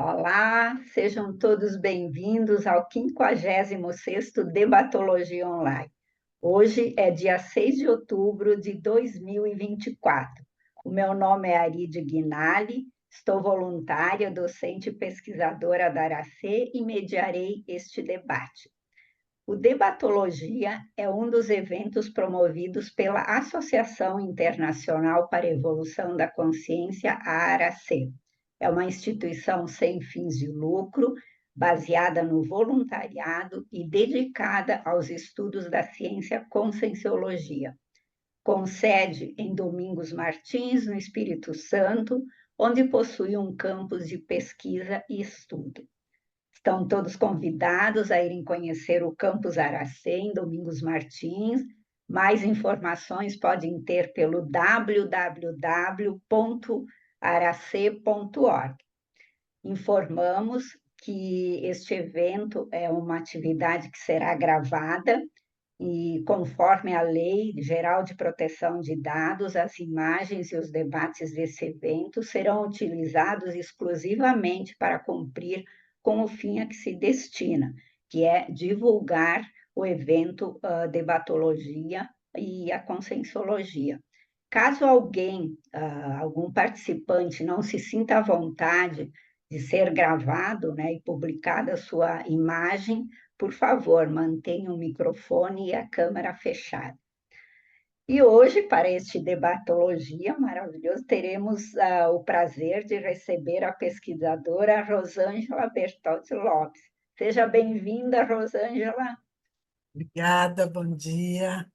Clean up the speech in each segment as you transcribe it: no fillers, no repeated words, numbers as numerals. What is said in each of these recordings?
Olá, sejam todos bem-vindos ao 56º Debatologia Online. Hoje é dia 6 de outubro de 2024. O meu nome é Aride Guinali, estou voluntária, docente e pesquisadora da Aracê e mediarei este debate. O Debatologia é um dos eventos promovidos pela Associação Internacional para a Evolução da Consciência, a Aracê. É uma instituição sem fins de lucro, baseada no voluntariado e dedicada aos estudos da ciência Conscienciologia. Com sede em Domingos Martins, no Espírito Santo, onde possui um campus de pesquisa e estudo. Estão todos convidados a irem conhecer o Campus Aracê, em Domingos Martins. Mais informações podem ter pelo www.aracê.org. Informamos que este evento é uma atividade que será gravada e, conforme a Lei Geral de Proteção de Dados, as imagens e os debates desse evento serão utilizados exclusivamente para cumprir com o fim a que se destina, que é divulgar o evento Debatologia e a Conscienciologia. Caso algum participante não se sinta à vontade de ser gravado, né, e publicada a sua imagem, por favor, mantenha o microfone e a câmera fechada. E hoje, para este Debatologia maravilhoso, teremos o prazer de receber a pesquisadora Rosângela Bertozzi Lopes. Seja bem-vinda, Rosângela. Obrigada, bom dia.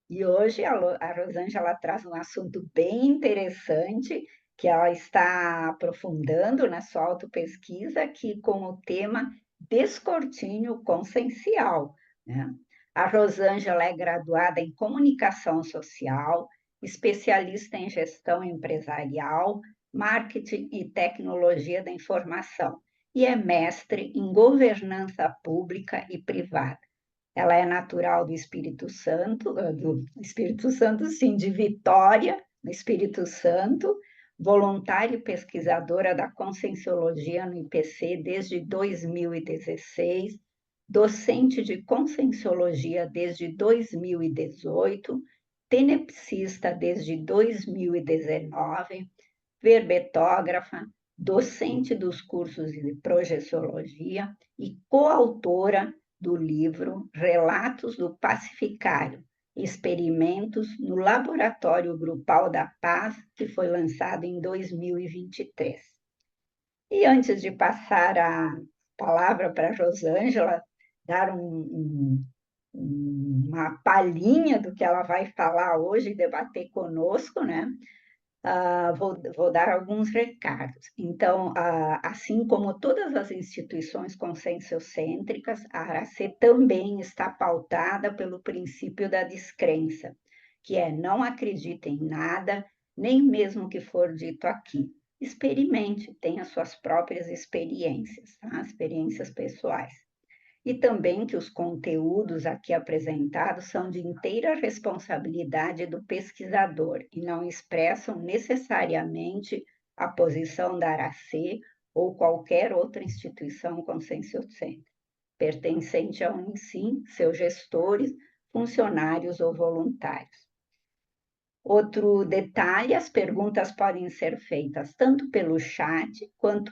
E hoje a Rosângela traz um assunto bem interessante que ela está aprofundando na sua autopesquisa, aqui com o tema descortínio consciencial, né? A Rosângela é graduada em comunicação social, especialista em gestão empresarial, marketing e tecnologia da informação, e é mestre em governança pública e privada. Ela é natural do Espírito Santo, sim, de Vitória, no Espírito Santo, voluntária e pesquisadora da Conscienciologia no IPC desde 2016, docente de Conscienciologia desde 2018, tenepsista desde 2019, verbetógrafa, docente dos cursos de projeciologia e coautora do livro Relatos do Pacificário, Experimentos no Laboratório Grupal da Paz, que foi lançado em 2023. E antes de passar a palavra para a Rosângela, dar uma palhinha do que ela vai falar hoje e debater conosco, né? Vou dar alguns recados. Então, assim como todas as instituições conscienciocêntricas, a Aracê também está pautada pelo princípio da descrença, que é não acredite em nada, nem mesmo que for dito aqui. Experimente, tenha suas próprias experiências, tá? Experiências pessoais. E também que os conteúdos aqui apresentados são de inteira responsabilidade do pesquisador e não expressam necessariamente a posição da Aracê ou qualquer outra instituição conscienciocêntrica, pertencente ao INSIM, seus gestores, funcionários ou voluntários. Outro detalhe, as perguntas podem ser feitas tanto pelo chat, quanto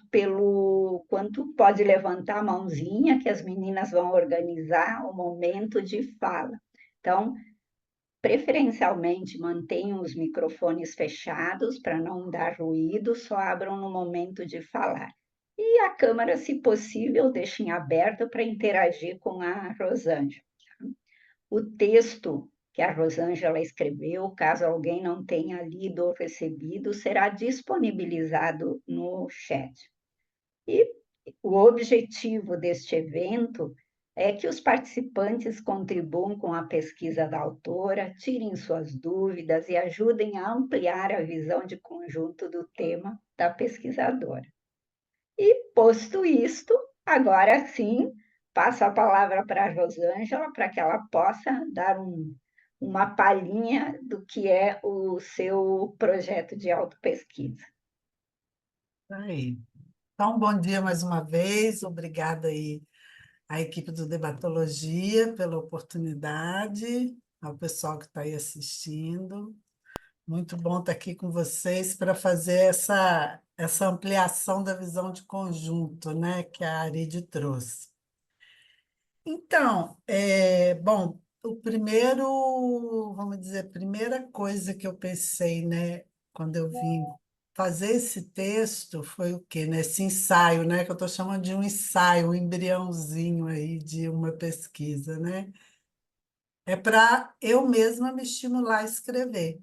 pode levantar a mãozinha, que as meninas vão organizar o momento de fala. Então, preferencialmente, mantenham os microfones fechados para não dar ruído, só abram no momento de falar. E a câmera, se possível, deixem aberta para interagir com a Rosângela. O texto que a Rosângela escreveu, caso alguém não tenha lido ou recebido, será disponibilizado no chat. E o objetivo deste evento é que os participantes contribuam com a pesquisa da autora, tirem suas dúvidas e ajudem a ampliar a visão de conjunto do tema da pesquisadora. E, posto isto, agora sim, passo a palavra para a Rosângela, para que ela possa dar uma palhinha do que é o seu projeto de autopesquisa. Aí. Então, bom dia mais uma vez. Obrigada aí à equipe do Debatologia pela oportunidade, ao pessoal que está aí assistindo. Muito bom estar aqui com vocês para fazer essa ampliação da visão de conjunto, né, que a Aride trouxe. Então, bom, o primeiro, vamos dizer, a primeira coisa que eu pensei, né, quando eu vim fazer esse texto foi o quê, né? Esse ensaio, né, que eu estou chamando de um ensaio, um embriãozinho aí de uma pesquisa, né? É para eu mesma me estimular a escrever,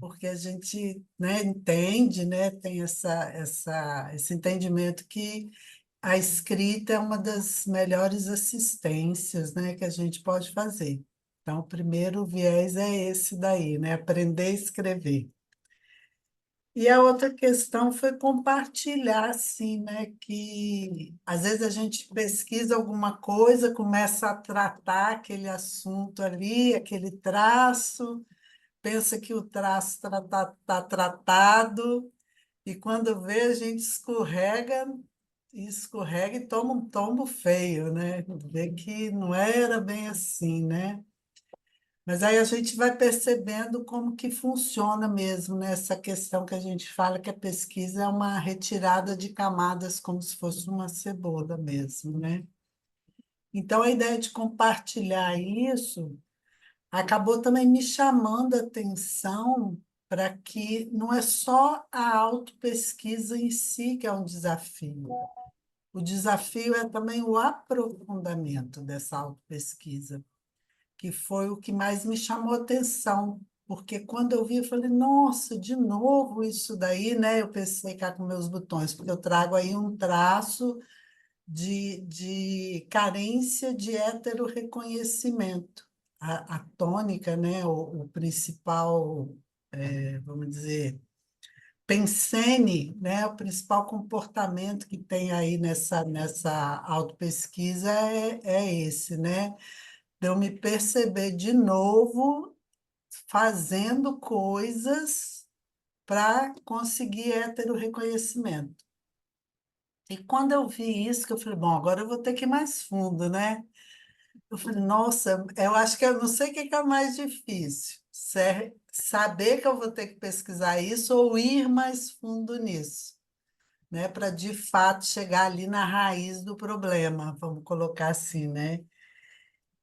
porque a gente, né, entende, né, tem esse entendimento que a escrita é uma das melhores assistências, né, que a gente pode fazer. Então, o primeiro viés é esse daí, né, aprender a escrever. E a outra questão foi compartilhar, assim, né, que às vezes a gente pesquisa alguma coisa, começa a tratar aquele assunto ali, aquele traço, pensa que o traço está tratado, e quando vê, a gente escorrega e toma um tombo feio, né? Vê que não era bem assim, né? Mas aí a gente vai percebendo como que funciona mesmo, né? Essa questão que a gente fala que a pesquisa é uma retirada de camadas, como se fosse uma cebola mesmo, né? Então, a ideia de compartilhar isso acabou também me chamando a atenção para que não é só a autopesquisa em si que é um desafio. O desafio é também o aprofundamento dessa autopesquisa, que foi o que mais me chamou a atenção, porque quando eu vi, eu falei, nossa, de novo isso daí, né? Eu pensei cá com meus botões, porque eu trago aí um traço de carência de heterorreconhecimento. A tônica, né? O principal, vamos dizer, pensene, né? O principal comportamento que tem aí nessa autopesquisa é esse, né? De eu me perceber de novo fazendo coisas para conseguir heterorreconhecimento. E quando eu vi isso, que eu falei, bom, agora eu vou ter que ir mais fundo, né? Eu falei, nossa, eu acho que eu não sei o que que é mais difícil, saber que eu vou ter que pesquisar isso ou ir mais fundo nisso, né? Para de fato chegar ali na raiz do problema, vamos colocar assim, né?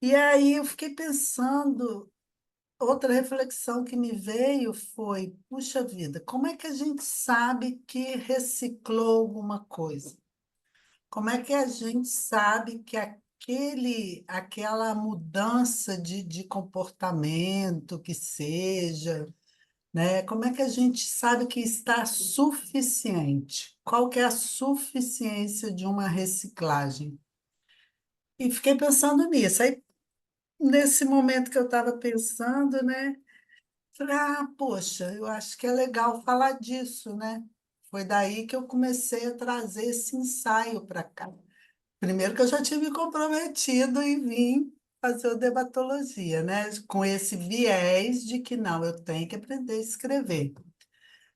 E aí eu fiquei pensando, outra reflexão que me veio foi, puxa vida, como é que a gente sabe que reciclou alguma coisa? Como é que a gente sabe que aquela mudança de comportamento que seja, né? Como é que a gente sabe que está suficiente? Qual que é a suficiência de uma reciclagem? E fiquei pensando nisso. Aí, nesse momento que eu estava pensando, né? Falei, poxa, eu acho que é legal falar disso, né? Foi daí que eu comecei a trazer esse ensaio para cá. Primeiro que eu já tinha me comprometido em vir fazer o debatologia, né? Com esse viés de que não, eu tenho que aprender a escrever.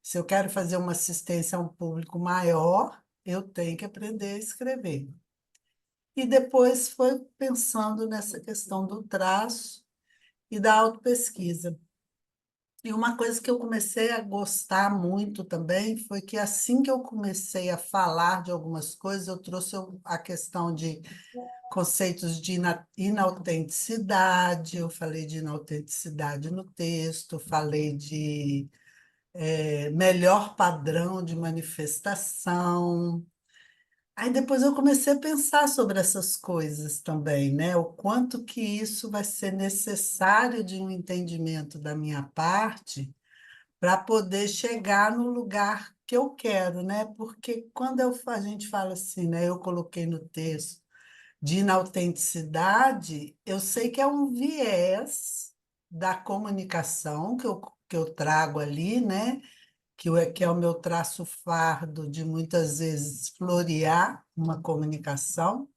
Se eu quero fazer uma assistência a um público maior, eu tenho que aprender a escrever. E depois foi pensando nessa questão do traço e da autopesquisa. E uma coisa que eu comecei a gostar muito também foi que assim que eu comecei a falar de algumas coisas, eu trouxe a questão de conceitos de inautenticidade, eu falei de inautenticidade no texto, falei de melhor padrão de manifestação. Aí depois eu comecei a pensar sobre essas coisas também, né? O quanto que isso vai ser necessário de um entendimento da minha parte para poder chegar no lugar que eu quero, né? Porque quando a gente fala assim, né? Eu coloquei no texto de inautenticidade, eu sei que é um viés da comunicação que eu trago ali, né? Que é o meu traço fardo de muitas vezes florear uma comunicação,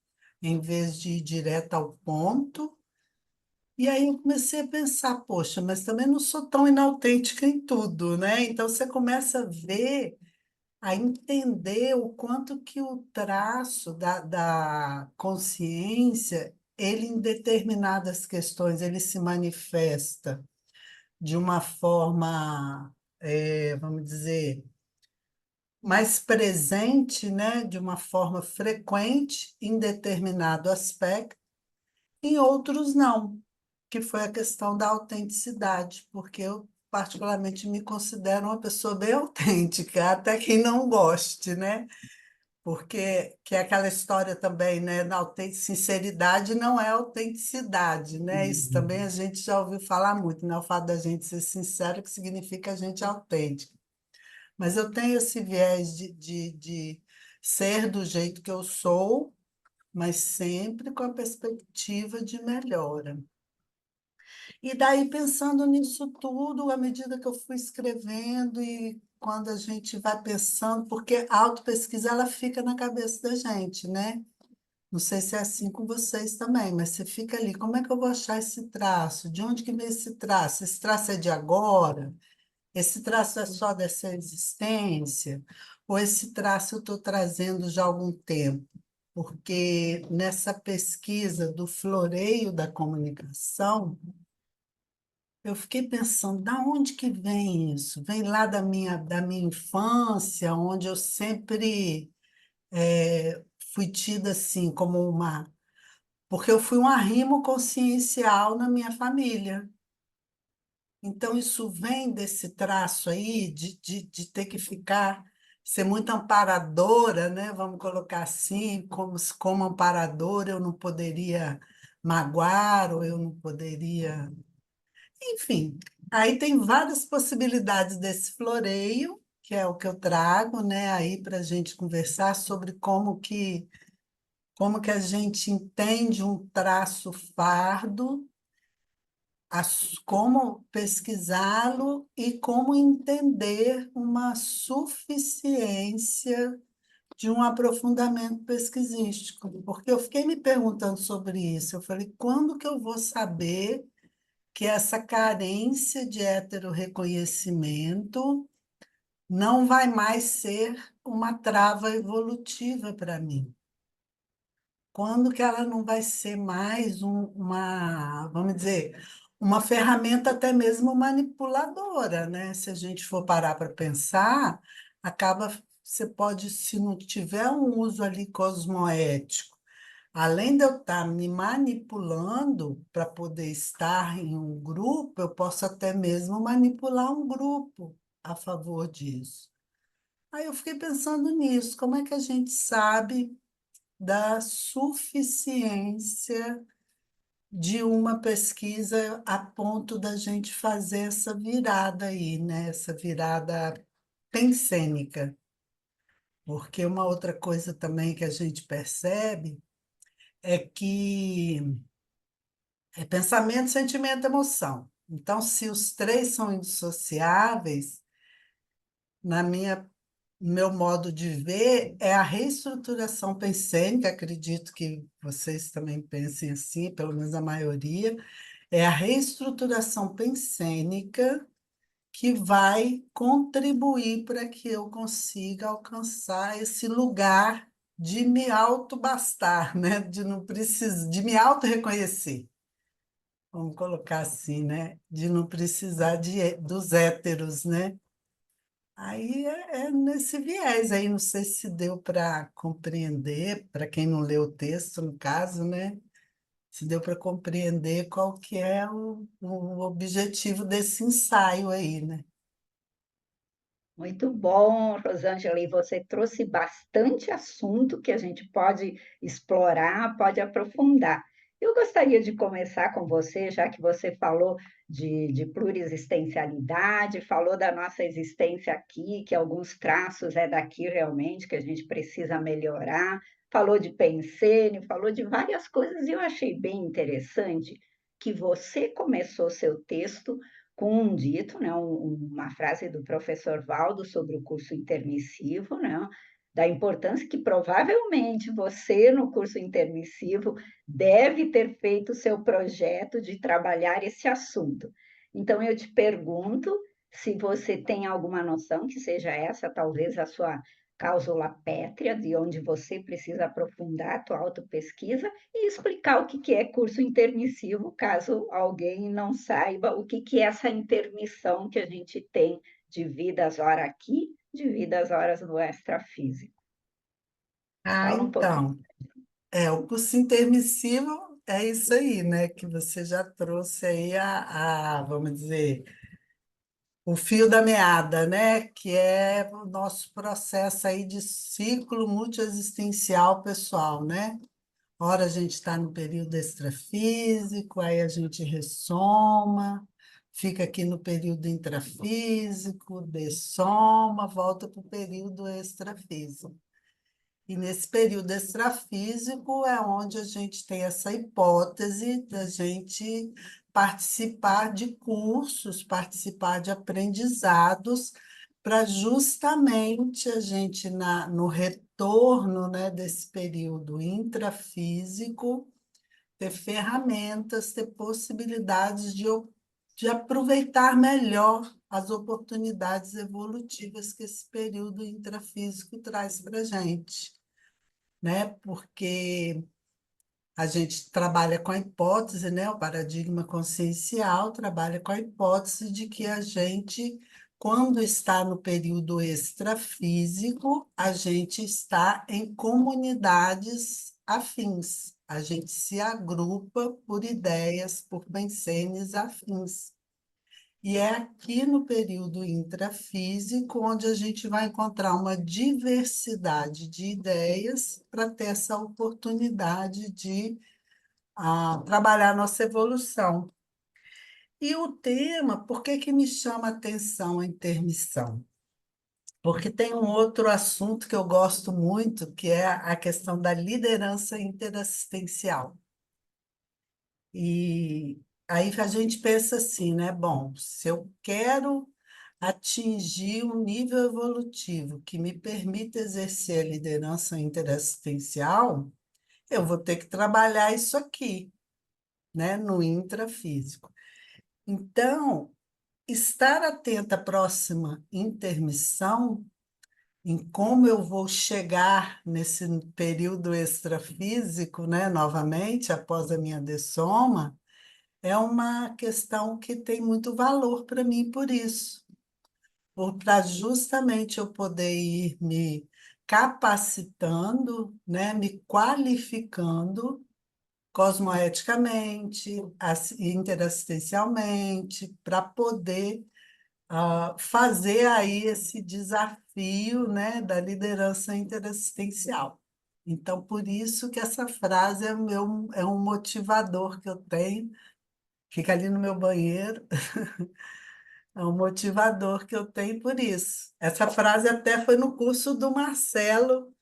em vez de ir direto ao ponto. E aí eu comecei a pensar, poxa, mas também não sou tão inautêntica em tudo, né? Então você começa a ver a entender o quanto que o traço da consciência, ele em determinadas questões, ele se manifesta de uma forma, vamos dizer, mais presente, né, de uma forma frequente em determinado aspecto, em outros não, que foi a questão da autenticidade, porque eu particularmente me considero uma pessoa bem autêntica, até quem não goste, né? Porque que é aquela história também, né? Sinceridade não é autenticidade, né? Isso também a gente já ouviu falar muito, né? O fato da gente ser sincero, que significa a gente autêntico. Mas eu tenho esse viés de ser do jeito que eu sou, mas sempre com a perspectiva de melhora. E daí, pensando nisso tudo, à medida que eu fui escrevendo e quando a gente vai pensando, porque a autopesquisa ela fica na cabeça da gente, né? Não sei se é assim com vocês também, mas você fica ali, como é que eu vou achar esse traço? De onde que vem esse traço? Esse traço é de agora? Esse traço é só dessa existência? Ou esse traço eu estou trazendo já há algum tempo? Porque nessa pesquisa do floreio da comunicação, eu fiquei pensando, da onde que vem isso? Vem lá da minha infância, onde eu sempre fui tida assim como uma... Porque eu fui um arrimo consciencial na minha família. Então, isso vem desse traço aí de ter que ficar, ser muito amparadora, né? Vamos colocar assim, como amparadora eu não poderia magoar, ou eu não poderia... Enfim, aí tem várias possibilidades desse floreio, que é o que eu trago, né, aí para a gente conversar sobre como que a gente entende um traço fardo, como pesquisá-lo e como entender uma suficiência de um aprofundamento pesquisístico. Porque eu fiquei me perguntando sobre isso. Eu falei, quando que eu vou saber que essa carência de heterorreconhecimento não vai mais ser uma trava evolutiva para mim? Quando que ela não vai ser mais vamos dizer, uma ferramenta até mesmo manipuladora, né? Se a gente for parar para pensar, você pode, se não tiver um uso ali cosmoético, além de eu estar me manipulando para poder estar em um grupo, eu posso até mesmo manipular um grupo a favor disso. Aí eu fiquei pensando nisso, como é que a gente sabe da suficiência de uma pesquisa a ponto da gente fazer essa virada aí, né? Essa virada pensênica. Porque uma outra coisa também que a gente percebe é que é pensamento, sentimento, emoção. Então, se os três são indissociáveis, na meu modo de ver, é a reestruturação pensênica, acredito que vocês também pensem assim, pelo menos a maioria, é a reestruturação pensênica que vai contribuir para que eu consiga alcançar esse lugar de me autobastar, né? De não precisar, de me auto-reconhecer. Vamos colocar assim, né? De não precisar dos héteros, né? Aí é nesse viés aí, não sei se deu para compreender, para quem não leu o texto, no caso, né? Se deu para compreender qual que é o objetivo desse ensaio aí, né? Muito bom, Rosângela, e você trouxe bastante assunto que a gente pode explorar, pode aprofundar. Eu gostaria de começar com você, já que você falou de pluriexistencialidade, falou da nossa existência aqui, que alguns traços é daqui realmente, que a gente precisa melhorar, falou de pensênio, falou de várias coisas, e eu achei bem interessante que você começou seu texto com um dito, né, uma frase do professor Valdo sobre o curso intermissivo, né, da importância que provavelmente você, no curso intermissivo, deve ter feito o seu projeto de trabalhar esse assunto. Então, eu te pergunto se você tem alguma noção que seja essa, talvez a sua cláusula pétrea, de onde você precisa aprofundar a tua autopesquisa e explicar o que que é curso intermissivo, caso alguém não saiba o que que é essa intermissão que a gente tem de as horas aqui, as horas no extrafísico. Ah, Fala um pouquinho. então, o curso intermissivo é isso aí, né? Que você já trouxe aí vamos dizer, o fio da meada, né? Que é o nosso processo aí de ciclo multiexistencial pessoal, né? Ora a gente está no período extrafísico, aí a gente ressoma, fica aqui no período intrafísico, dessoma, volta para o período extrafísico. E nesse período extrafísico é onde a gente tem essa hipótese da gente participar de cursos, participar de aprendizados, para justamente a gente, no retorno, né, desse período intrafísico, ter ferramentas, ter possibilidades de aproveitar melhor as oportunidades evolutivas que esse período intrafísico traz para a gente, né? Porque a gente trabalha com a hipótese, né? O paradigma consciencial trabalha com a hipótese de que a gente, quando está no período extrafísico, a gente está em comunidades afins. A gente se agrupa por ideias, por pensenes afins. E é aqui no período intrafísico onde a gente vai encontrar uma diversidade de ideias para ter essa oportunidade de trabalhar nossa evolução. E o tema, por que que me chama a atenção a intermissão? Porque tem um outro assunto que eu gosto muito, que é a questão da liderança interassistencial. E aí a gente pensa assim, né? Bom, se eu quero atingir um nível evolutivo que me permita exercer a liderança interassistencial, eu vou ter que trabalhar isso aqui, né, no intrafísico. Então, estar atenta à próxima intermissão, em como eu vou chegar nesse período extrafísico, né, novamente, após a minha dessoma, é uma questão que tem muito valor para mim por isso. Para justamente eu poder ir me capacitando, né, me qualificando cosmoeticamente, interassistencialmente, para poder fazer aí esse desafio, né, da liderança interassistencial. Então, por isso que essa frase é um motivador que eu tenho, fica ali no meu banheiro. É um motivador que eu tenho por isso. Essa frase até foi no curso do Marcelo,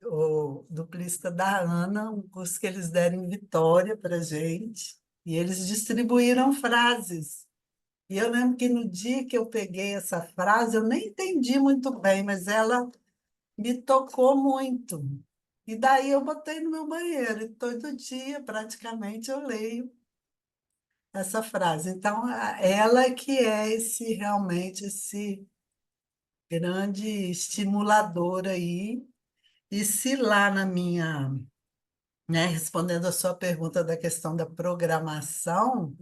o duplista da Ana, um curso que eles deram em Vitória para gente, e eles distribuíram frases. E eu lembro que no dia que eu peguei essa frase, eu nem entendi muito bem, mas ela me tocou muito. E daí eu botei no meu banheiro, e todo dia, praticamente, eu leio essa frase. Então, ela que é esse realmente esse grande estimulador aí. E se lá na minha, né, respondendo a sua pergunta da questão da programação,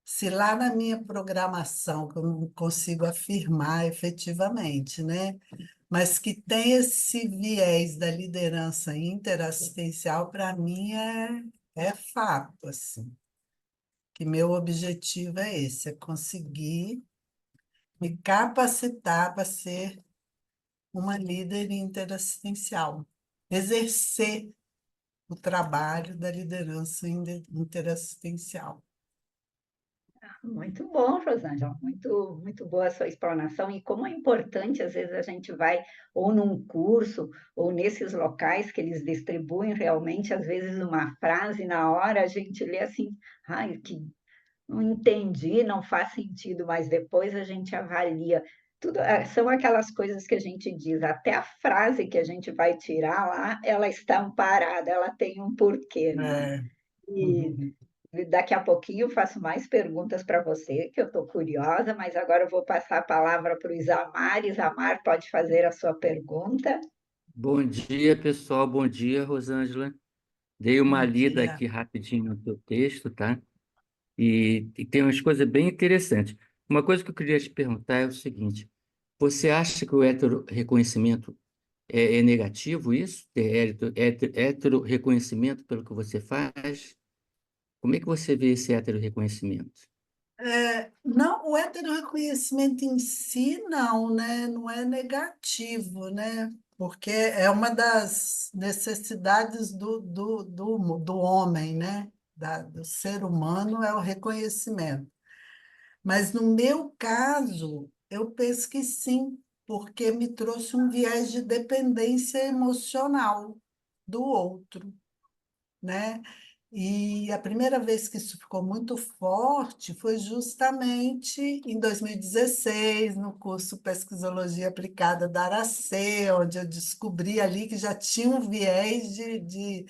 se lá na minha programação, que eu não consigo afirmar efetivamente, né, mas que tem esse viés da liderança interassistencial, para mim é fato, assim, que meu objetivo é esse, é conseguir me capacitar para ser uma líder interassistencial, exercer o trabalho da liderança interassistencial. Muito bom, Rosângela, muito boa a sua explanação e como é importante, às vezes a gente vai ou num curso ou nesses locais que eles distribuem realmente, às vezes uma frase, na hora a gente lê assim, ai, que não entendi, não faz sentido, mas depois a gente avalia. Tudo, são aquelas coisas que a gente diz, até a frase que a gente vai tirar lá, ela está amparada, ela tem um porquê, não é? É. E Uhum. Daqui a pouquinho eu faço mais perguntas para você, que eu estou curiosa, mas agora eu vou passar a palavra para o Isamar. Isamar, pode fazer a sua pergunta. Bom dia, pessoal. Bom dia, Rosângela. Dei uma Bom lida dia. aqui rapidinho no teu texto, tá? E tem umas coisas bem interessantes. Uma coisa que eu queria te perguntar é o seguinte: você acha que o heterorreconhecimento é negativo, isso? Ter heterorreconhecimento pelo que você faz? Como é que você vê esse heterorreconhecimento? Não, o heterorreconhecimento em si, não, né? Não é negativo, né? Porque é uma das necessidades do homem, né? Do ser humano é o reconhecimento. Mas no meu caso, eu penso que sim, porque me trouxe um viés de dependência emocional do outro, né? E a primeira vez que isso ficou muito forte foi justamente em 2016, no curso Pesquisologia Aplicada da Aracê, onde eu descobri ali que já tinha um viés de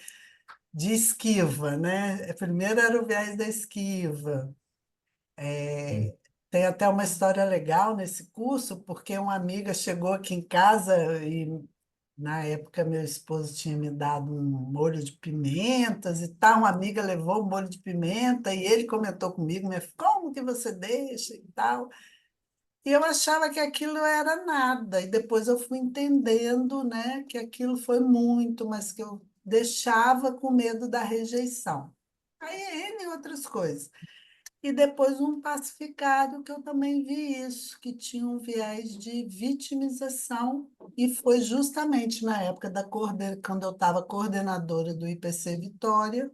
esquiva, né? Primeiro era o viés da esquiva. Hum. Tem até uma história legal nesse curso, porque uma amiga chegou aqui em casa e na época, meu esposo tinha me dado um molho de pimentas e tal. Uma amiga levou o molho de pimenta e ele comentou comigo, como que você deixa e tal. E eu achava que aquilo era nada. E depois eu fui entendendo, né, que aquilo foi muito, mas que eu deixava com medo da rejeição. Aí, N outras coisas. E depois um pacificário, que eu também vi isso, que tinha um viés de vitimização, e foi justamente na época quando eu estava coordenadora do IPC Vitória,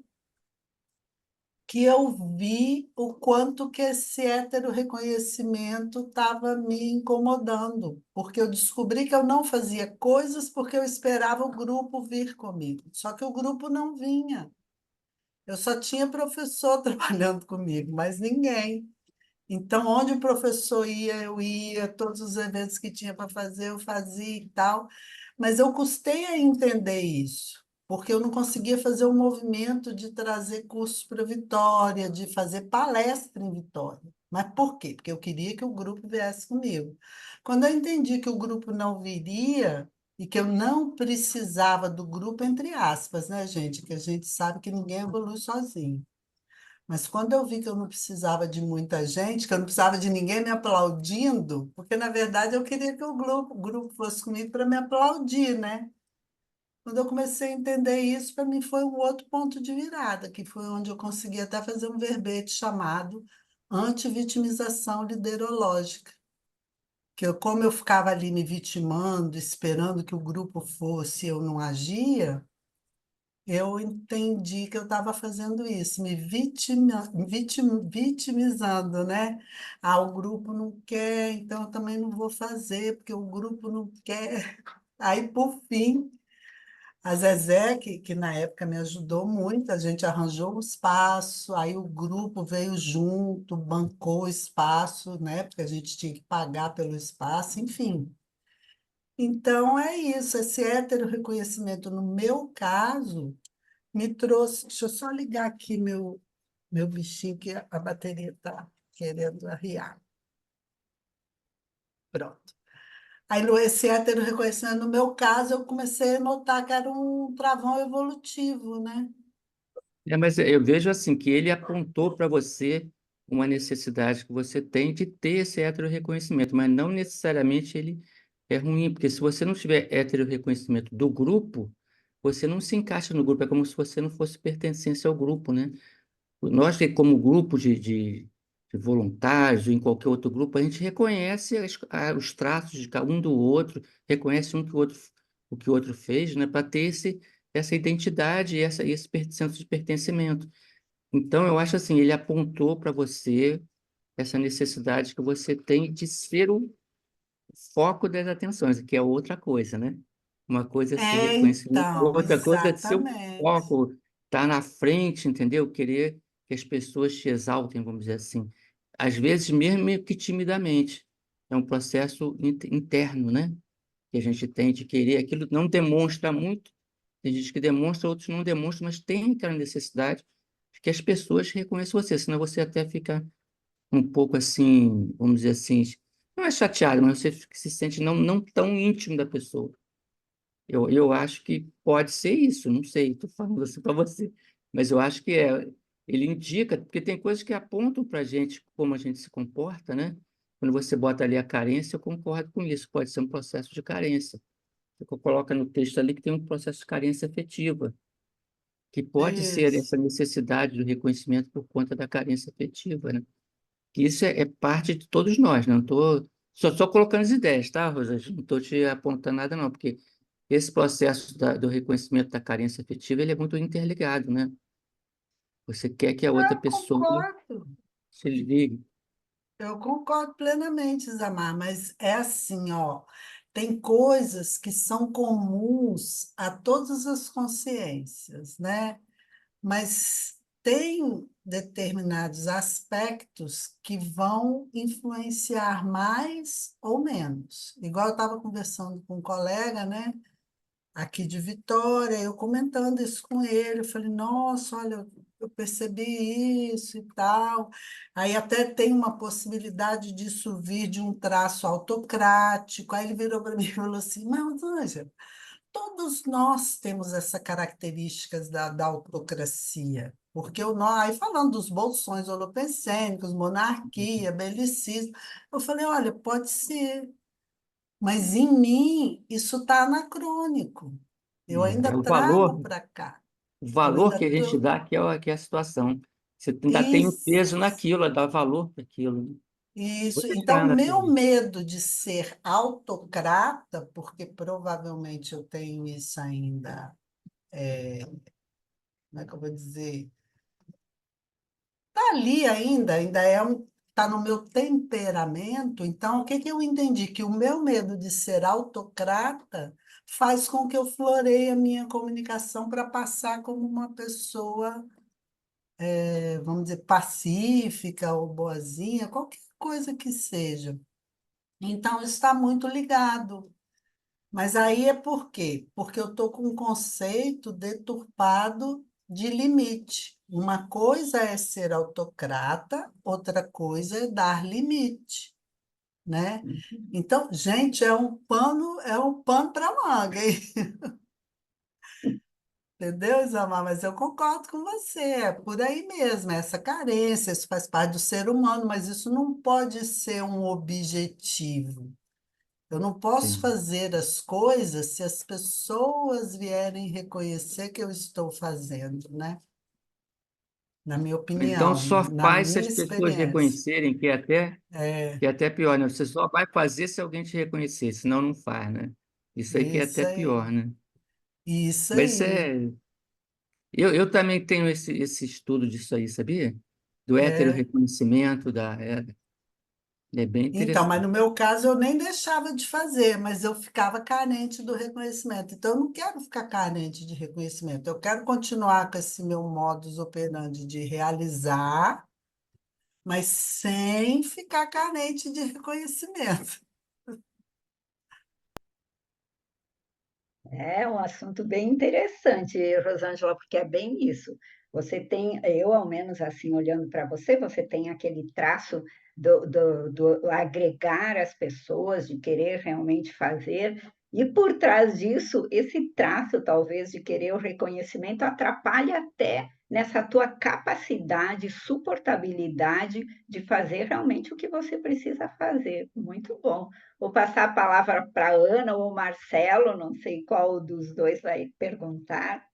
que eu vi o quanto que esse heterorreconhecimento estava me incomodando, porque eu descobri que eu não fazia coisas porque eu esperava o grupo vir comigo, só que o grupo não vinha. Eu só tinha professor trabalhando comigo, mas ninguém. Então, onde o professor ia, eu ia, todos os eventos que tinha para fazer, eu fazia e tal. Mas eu custei a entender isso, porque eu não conseguia fazer o movimento de trazer cursos para Vitória, de fazer palestra em Vitória. Mas por quê? Porque eu queria que o grupo viesse comigo. Quando eu entendi que o grupo não viria e que eu não precisava do grupo, entre aspas, né, gente? Que a gente sabe que ninguém evolui sozinho. Mas quando eu vi que eu não precisava de muita gente, que eu não precisava de ninguém me aplaudindo, porque na verdade eu queria que o grupo fosse comigo para me aplaudir, né? Quando eu comecei a entender isso, para mim foi um outro ponto de virada, que foi onde eu consegui até fazer um verbete chamado antivitimização liderológica, que eu, como eu ficava ali me vitimando, esperando que o grupo fosse, eu não agia, eu entendi que eu estava fazendo isso, vitimizando, né? Ah, o grupo não quer, então eu também não vou fazer, porque o grupo não quer. Aí, por fim, a Zezé, que na época me ajudou muito, a gente arranjou um espaço, aí o grupo veio junto, bancou o espaço, né? Porque a gente tinha que pagar pelo espaço, enfim. Então, é isso, esse heterorreconhecimento, no meu caso me trouxe. Deixa eu só ligar aqui meu bichinho, que a bateria está querendo arriar. Pronto. Aí, esse hétero reconhecendo, no meu caso, eu comecei a notar que era um travão evolutivo, né? Mas eu vejo assim que ele apontou para você uma necessidade que você tem de ter esse heterorreconhecimento, mas não necessariamente ele é ruim, porque se você não tiver heterorreconhecimento do grupo, você não se encaixa no grupo, é como se você não fosse pertencente ao grupo, né? Nós, como grupo de voluntários, ou em qualquer outro grupo, a gente reconhece os traços de cada um do outro, reconhece o que o outro fez, né, para ter essa identidade, esse senso de pertencimento. Então, eu acho assim, ele apontou para você essa necessidade que você tem de ser o foco das atenções, que é outra coisa, né? Uma coisa é ser reconhecimento, Então, outra coisa é ser o exatamente. foco, estar na frente, entendeu? Querer que as pessoas te exaltem, vamos dizer assim. Às vezes, mesmo meio que timidamente. É um processo interno, né? Que a gente tem de querer. Aquilo não demonstra muito. Tem gente que demonstra, outros não demonstram, mas tem aquela necessidade de que as pessoas reconheçam você, senão você até fica um pouco assim, vamos dizer assim, não é chateado, mas você se sente não tão íntimo da pessoa. Eu acho que pode ser isso, não sei, estou falando assim para você, mas eu acho que é. Ele indica, porque tem coisas que apontam para a gente como a gente se comporta, né? Quando você bota ali a carência, eu concordo com isso, pode ser um processo de carência. Você coloca no texto ali que tem um processo de carência afetiva, que pode ser essa Isso, necessidade do reconhecimento por conta da carência afetiva, né? Que isso é parte de todos nós, né? Não estou só colocando as ideias, tá, Rosa? Não estou te apontando nada, não, porque esse processo do reconhecimento da carência afetiva, ele é muito interligado, né? Você quer que a outra eu pessoa concordo. se ligue. Eu concordo plenamente, Isamar, mas é assim, ó, tem coisas que são comuns a todas as consciências, né? Mas tem determinados aspectos que vão influenciar mais ou menos. Igual eu estava conversando com um colega, né? Aqui de Vitória, eu comentando isso com ele, eu falei, nossa, olha, eu percebi isso e tal. Aí até tem uma possibilidade disso vir de um traço autocrático. Aí ele virou para mim e falou assim, mas, Ângela, todos nós temos essa características da autocracia. Porque aí falando dos bolsões holopensênicos, monarquia, belicismo, eu falei, olha, pode ser, mas em mim isso está anacrônico. Eu ainda É trago para cá. o Eu valor ainda que a gente tô... dá que é a situação. Você ainda tem um Isso, peso naquilo, dá valor para aquilo, né? isso. Outra Então, o história meu natureza. medo de ser autocrata, porque provavelmente eu tenho isso ainda, como é que eu vou dizer? Está ali ainda tá no meu temperamento. Então, o que que eu entendi? Que o meu medo de ser autocrata faz com que eu floreie a minha comunicação para passar como uma pessoa, vamos dizer, pacífica ou boazinha, qualquer coisa que seja. Então, está muito ligado. Mas aí é por quê? Porque eu estou com um conceito deturpado de limite. Uma coisa é ser autocrata, outra coisa é dar limite, né? Então, gente, é um pano para manga, hein? Entendeu, Isamar? Mas eu concordo com você, é por aí mesmo, é essa carência, isso faz parte do ser humano, mas isso não pode ser um objetivo. Eu não posso Sim. fazer as coisas se as pessoas vierem reconhecer que eu estou fazendo, né? Na minha Então, opinião, só na faz se minha as pessoas experiência. reconhecerem, É, que é até pior, né? Você só vai fazer se alguém te reconhecer, senão não faz, né? Isso aí que é isso até aí, pior, né? isso Mas isso aí. é. Eu também tenho esse estudo disso aí, sabia? Do É. heterorreconhecimento, é bem Então, mas interessante. no meu caso eu nem deixava de fazer, mas eu ficava carente do reconhecimento. Então, eu não quero ficar carente de reconhecimento. Eu quero continuar com esse meu modus operandi de realizar, mas sem ficar carente de reconhecimento. É um assunto bem interessante, Rosângela, porque é bem isso. Você tem, eu ao menos assim, olhando para você, você tem aquele traço do agregar as pessoas, de querer realmente fazer, e por trás disso, esse traço, talvez, de querer o reconhecimento, atrapalha até nessa tua capacidade, suportabilidade de fazer realmente o que você precisa fazer. Muito bom. Vou passar a palavra para a Ana ou Marcelo, não sei qual dos dois vai perguntar.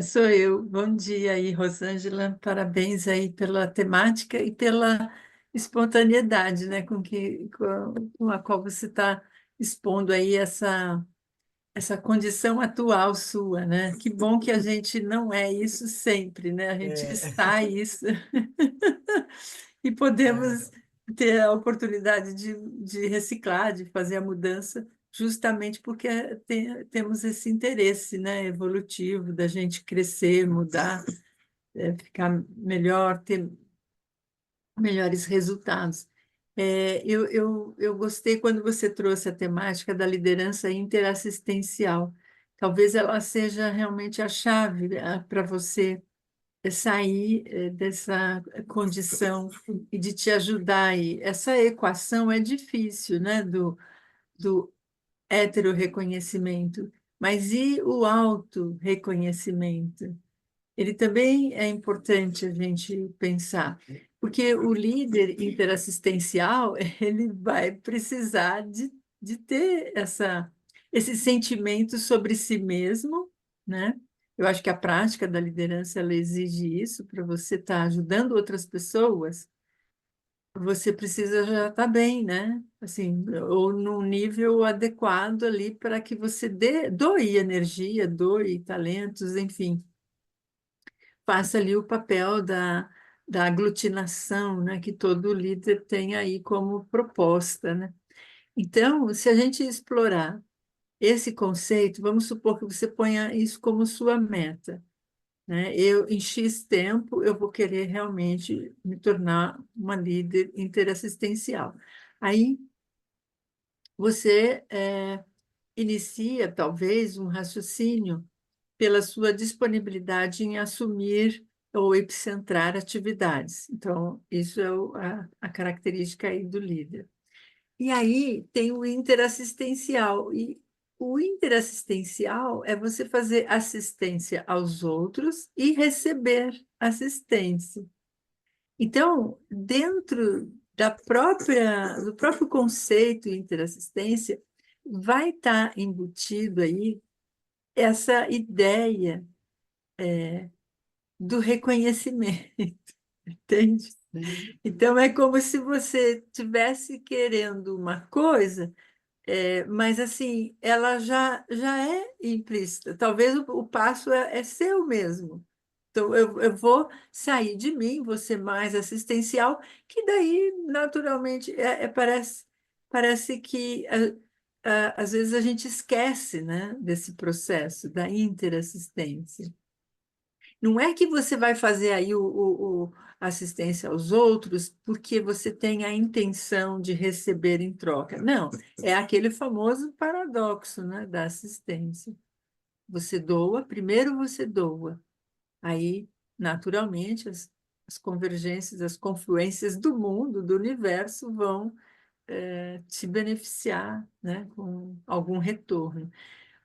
Sou eu. Bom dia aí, Rosângela. Parabéns aí pela temática e pela espontaneidade, né, com a qual você está expondo aí essa condição atual sua, né? Que bom que a gente não é isso sempre, né? A gente É, está isso e é, podemos ter a oportunidade de reciclar, de fazer a mudança, justamente porque temos esse interesse, né, evolutivo da gente crescer, mudar, ficar melhor, ter melhores resultados. Eu gostei quando você trouxe a temática da liderança interassistencial. talvez ela seja realmente a chave para você sair dessa condição e de te ajudar aí. Essa equação é difícil, né, do heterorreconhecimento, mas e o autorreconhecimento? Ele também é importante a gente pensar, porque o líder interassistencial, ele vai precisar de ter esse sentimento sobre si mesmo, né? Eu acho que a prática da liderança, ela exige isso, para você estar ajudando outras pessoas, você precisa já estar bem, né? Assim, ou num nível adequado ali para que você doe energia, doe talentos, enfim, faça ali o papel da aglutinação, né, que todo líder tem aí como proposta, né? Então, se a gente explorar esse conceito, vamos supor que você ponha isso como sua meta, né? Em X tempo, eu vou querer realmente me tornar uma líder interassistencial. Aí, você inicia, talvez, um raciocínio pela sua disponibilidade em assumir ou epicentrar atividades. Então, isso é a característica aí do líder. E aí tem o interassistencial. E o interassistencial é você fazer assistência aos outros e receber assistência. Então, dentro do próprio conceito de interassistência, vai estar embutido aí essa ideia do reconhecimento, entende? Sim. Então, é como se você estivesse querendo uma coisa, mas assim, ela já é implícita. Talvez o passo é seu mesmo. Então, eu vou sair de mim, vou ser mais assistencial, que daí, naturalmente, parece que às vezes a gente esquece, né, desse processo da interassistência. Não é que você vai fazer aí assistência aos outros porque você tem a intenção de receber em troca. Não, é aquele famoso paradoxo, né, da assistência. Você doa, primeiro você doa, aí, naturalmente, as convergências, as confluências do mundo, do universo, vão te beneficiar, né, com algum retorno.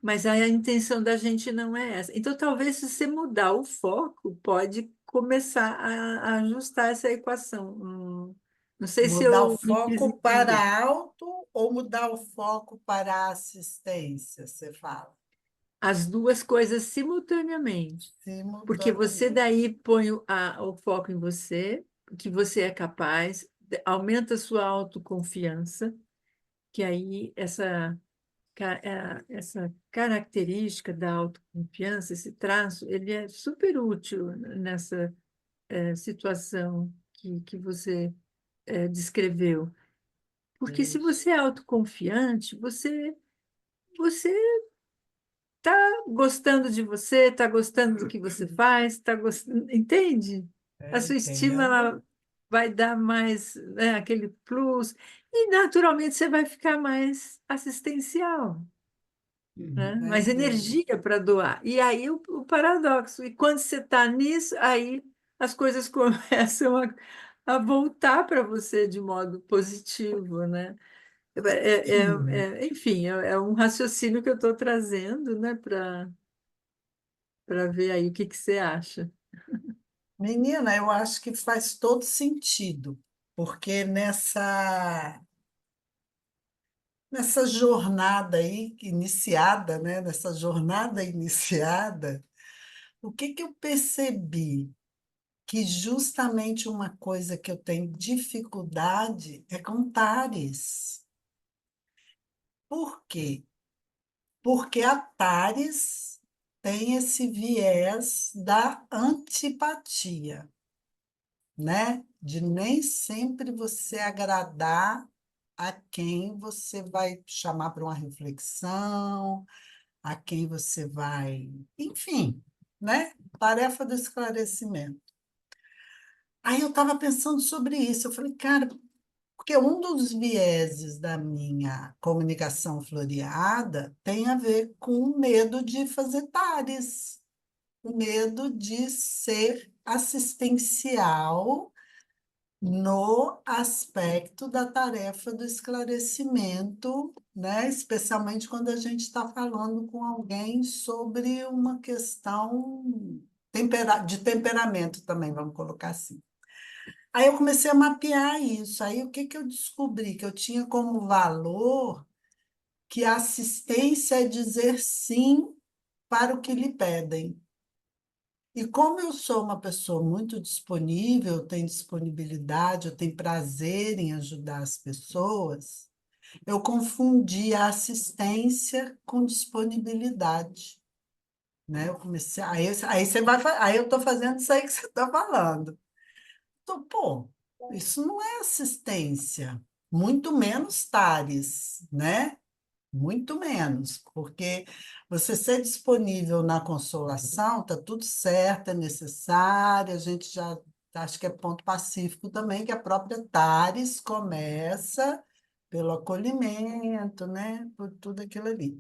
Mas aí a intenção da gente não é essa. Então, talvez se você mudar o foco, pode começar a ajustar essa equação. Não sei se Mudar o eu me fiz foco entender. para alto ou mudar o foco para a assistência, você fala? As duas coisas simultaneamente. Porque você Simultaneamente. daí põe o foco em você, que você é capaz, aumenta a sua autoconfiança, que aí essa característica da autoconfiança, esse traço, ele é super útil nessa situação que você descreveu. Porque se Isso. você é autoconfiante, você está gostando de você, está gostando do que você faz, está gostando, entende? A sua estima Entendo. ela vai dar mais, né, aquele plus, e naturalmente você vai ficar mais assistencial, né? Mais Entendo. energia para doar. E aí o paradoxo. E quando você está nisso, aí as coisas começam a voltar para você de modo positivo, né? Enfim, é um raciocínio que eu estou trazendo, né, para ver aí o que que você acha. Menina, eu acho que faz todo sentido, porque nessa jornada aí iniciada, né? Nessa jornada iniciada, o que que eu percebi? Que justamente uma coisa que eu tenho dificuldade é com Tares. Por quê? Porque a Tares tem esse viés da antipatia, né? De nem sempre você agradar a quem você vai chamar para uma reflexão, a quem você vai, enfim, né? Tarefa do esclarecimento. Aí eu estava pensando sobre isso. Eu falei, cara, Porque um dos vieses da minha comunicação floreada tem a ver com o medo de fazer tares, o medo de ser assistencial no aspecto da tarefa do esclarecimento, né? Especialmente quando a gente está falando com alguém sobre uma questão de temperamento também, vamos colocar assim. Aí eu comecei a mapear isso. Aí o que que eu descobri? Que eu tinha como valor que a assistência é dizer sim para o que lhe pedem. E como eu sou uma pessoa muito disponível, eu tenho disponibilidade, eu tenho prazer em ajudar as pessoas, eu confundi a assistência com disponibilidade, né? Eu comecei, aí você vai, aí eu estou fazendo isso aí que você está falando. Então, pô, isso não é assistência, muito menos tares, né? Muito menos, porque você ser disponível na consolação, está tudo certo, é necessário, a gente já acho que é ponto pacífico também, que a própria Tares começa pelo acolhimento, né? Por tudo aquilo ali.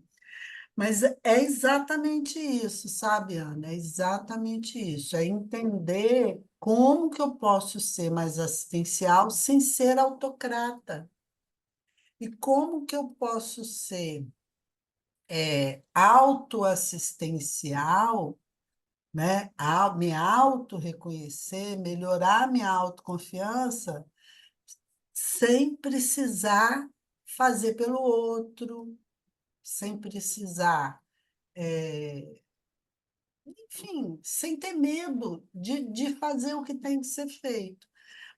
Mas é exatamente isso, sabe, Ana? É exatamente isso. É entender como que eu posso ser mais assistencial sem ser autocrata. E como que eu posso ser autoassistencial, né? Me auto-reconhecer, melhorar minha autoconfiança, sem precisar fazer pelo outro, sem precisar, enfim, sem ter medo de fazer o que tem que ser feito.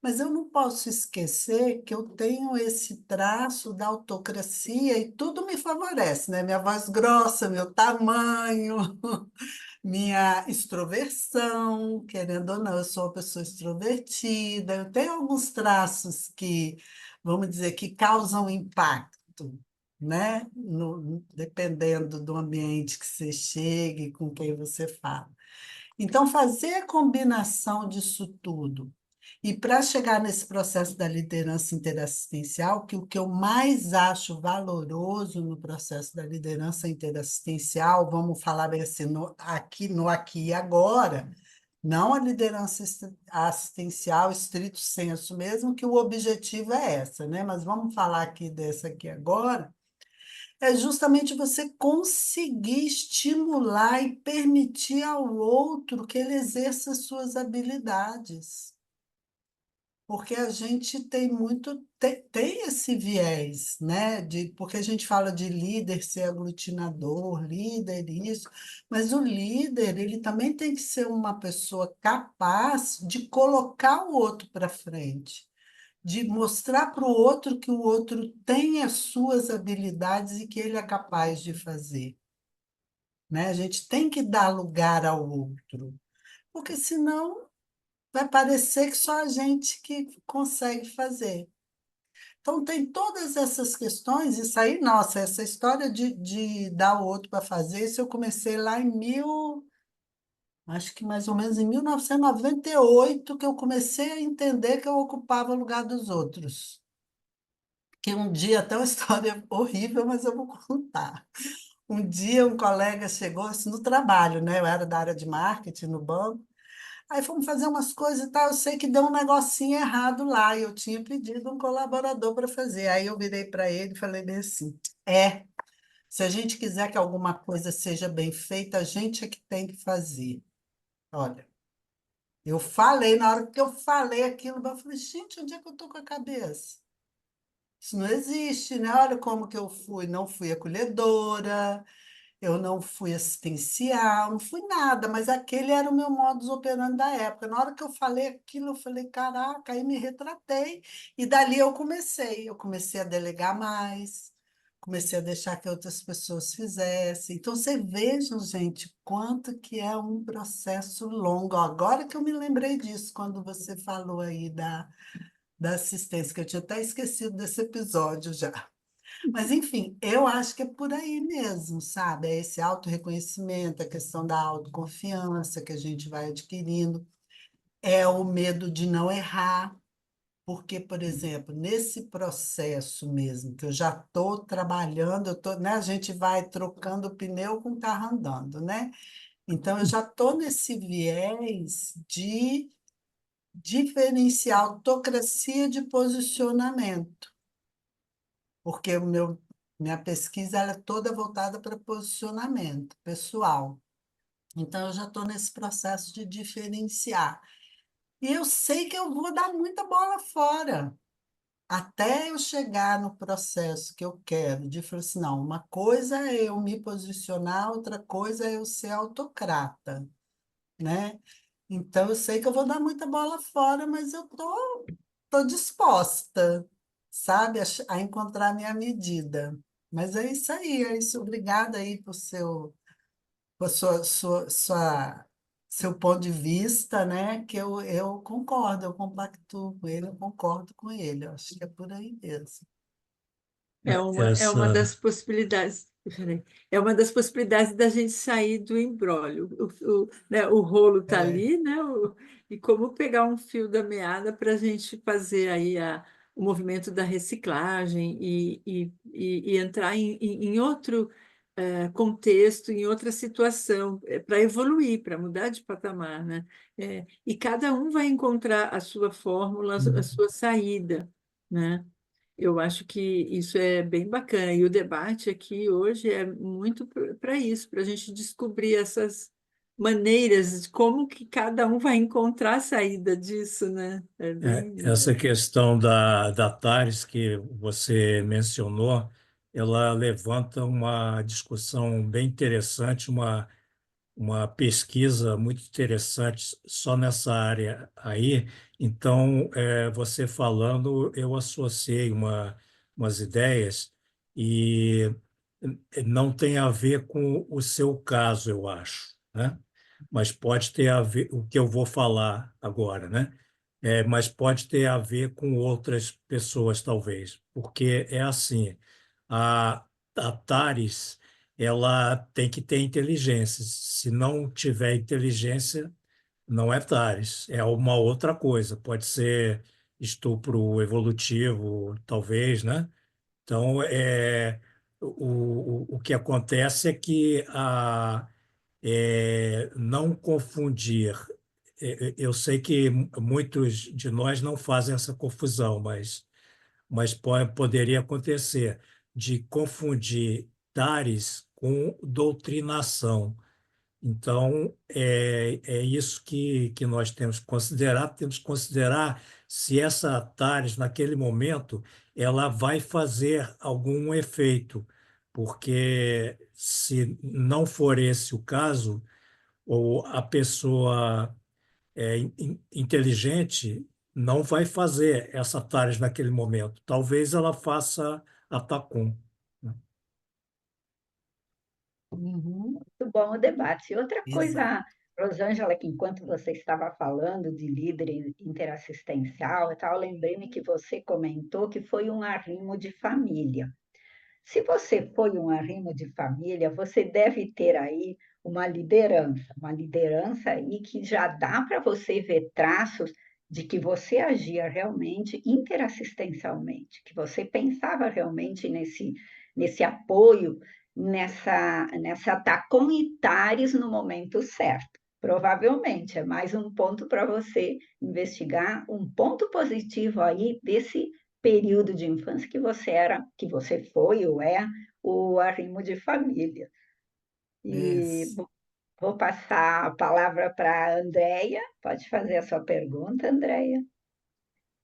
Mas eu não posso esquecer que eu tenho esse traço da autocracia e tudo me favorece, né? Minha voz grossa, meu tamanho, minha extroversão, querendo ou não, eu sou uma pessoa extrovertida, eu tenho alguns traços que, vamos dizer, que causam impacto, né? Dependendo do ambiente que você chegue, com quem você fala. Então, fazer a combinação disso tudo. E para chegar nesse processo da liderança interassistencial, que o que eu mais acho valoroso no processo da liderança interassistencial, vamos falar bem assim, no aqui e agora, não a liderança assistencial estrito sensu, mesmo que o objetivo é essa, né? Mas vamos falar aqui dessa aqui agora, é justamente você conseguir estimular e permitir ao outro que ele exerça suas habilidades. Porque a gente tem muito, tem esse viés, né? Porque a gente fala de líder ser aglutinador, líder isso, mas o líder, ele também tem que ser uma pessoa capaz de colocar o outro para frente, de mostrar para o outro que o outro tem as suas habilidades e que ele é capaz de fazer, né? A gente tem que dar lugar ao outro, porque senão vai parecer que só a gente que consegue fazer. Então, tem todas essas questões, isso aí, nossa, essa história de dar o outro para fazer, isso eu comecei lá acho que mais ou menos em 1998, que eu comecei a entender que eu ocupava o lugar dos outros. Que um dia, até uma história horrível, mas eu vou contar. Um dia um colega chegou, isso no trabalho, né? Eu era da área de marketing no banco. Aí fomos fazer umas coisas e tal. Eu sei que deu um negocinho errado lá. E eu tinha pedido um colaborador para fazer. Aí eu virei para ele e falei bem assim: se a gente quiser que alguma coisa seja bem feita, a gente é que tem que fazer. Olha, eu falei, na hora que eu falei aquilo, eu falei: gente, onde é que eu estou com a cabeça? Isso não existe, né? Olha como que eu fui. Não fui acolhedora, eu não fui assistencial, não fui nada, mas aquele era o meu modus operandi da época. Na hora que eu falei aquilo, eu falei, caraca, aí me retratei. E dali eu comecei a delegar mais, comecei a deixar que outras pessoas fizessem. Então, você vejam, gente, quanto que é um processo longo. Agora que eu me lembrei disso, quando você falou aí da assistência, que eu tinha até esquecido desse episódio já. Mas, enfim, eu acho que é por aí mesmo, sabe? É esse autorreconhecimento, a questão da autoconfiança que a gente vai adquirindo, é o medo de não errar, Porque, por exemplo, nesse processo mesmo, que eu já estou trabalhando, né, a gente vai trocando o pneu com o carro andando, né? Então, eu já estou nesse viés de diferenciar autocracia de posicionamento, porque minha pesquisa ela é toda voltada para posicionamento pessoal. Então, eu já estou nesse processo de diferenciar. E eu sei que eu vou dar muita bola fora, até eu chegar no processo que eu quero, de falar assim, não, uma coisa é eu me posicionar, outra coisa é eu ser autocrata, né? Então, eu sei que eu vou dar muita bola fora, mas eu tô disposta, sabe, a encontrar a minha medida. Mas é isso aí, é isso. Obrigada aí por seu ponto de vista, né? Que eu concordo, eu compactuo com ele, eu concordo com ele. Eu acho que é por aí mesmo. É uma das possibilidades, peraí, é uma das possibilidades da gente sair do imbróglio. Né, o rolo está É. ali, né? E como pegar um fio da meada para a gente fazer aí o movimento da reciclagem e entrar em outro contexto, em outra situação, para evoluir, para mudar de patamar, né? E cada um vai encontrar a sua fórmula, a sua saída, né? Eu acho que isso é bem bacana. E o debate aqui hoje é muito para isso, para a gente descobrir essas maneiras de como que cada um vai encontrar a saída disso, né? É bem. Essa questão da TARES que você mencionou, ela levanta uma discussão bem interessante, uma pesquisa muito interessante só nessa área aí. Então, você falando, eu associei umas ideias e não tem a ver com o seu caso, eu acho, né? Mas pode ter a ver o que eu vou falar agora, né? Mas pode ter a ver com outras pessoas, talvez, porque é assim, a TARES ela tem que ter inteligência. Se não tiver inteligência, não é TARES, é uma outra coisa. Pode ser estupro evolutivo, talvez, né? Então, o que acontece é que não confundir. Eu sei que muitos de nós não fazem essa confusão, mas poderia acontecer de confundir tares com doutrinação. Então, é isso que nós temos que considerar se essa tares, naquele momento, ela vai fazer algum efeito, porque se não for esse o caso, ou a pessoa inteligente não vai fazer essa tarefa naquele momento. Talvez ela faça a Tacom, né? Uhum. Muito bom o debate. E outra Exato. coisa, Rosângela, que enquanto você estava falando de líder interassistencial e tal, lembrei-me que você comentou que foi um arrimo de família. Se você foi um arrimo de família, você deve ter aí uma liderança aí que já dá para você ver traços de que você agia realmente interassistencialmente, que você pensava realmente nesse apoio, nessa estar com Itares no momento certo. Provavelmente é mais um ponto para você investigar, um ponto positivo aí desse período de infância que você foi ou é o arrimo de família. E Isso. vou passar a palavra para a Andréia. Pode fazer a sua pergunta, Andréia.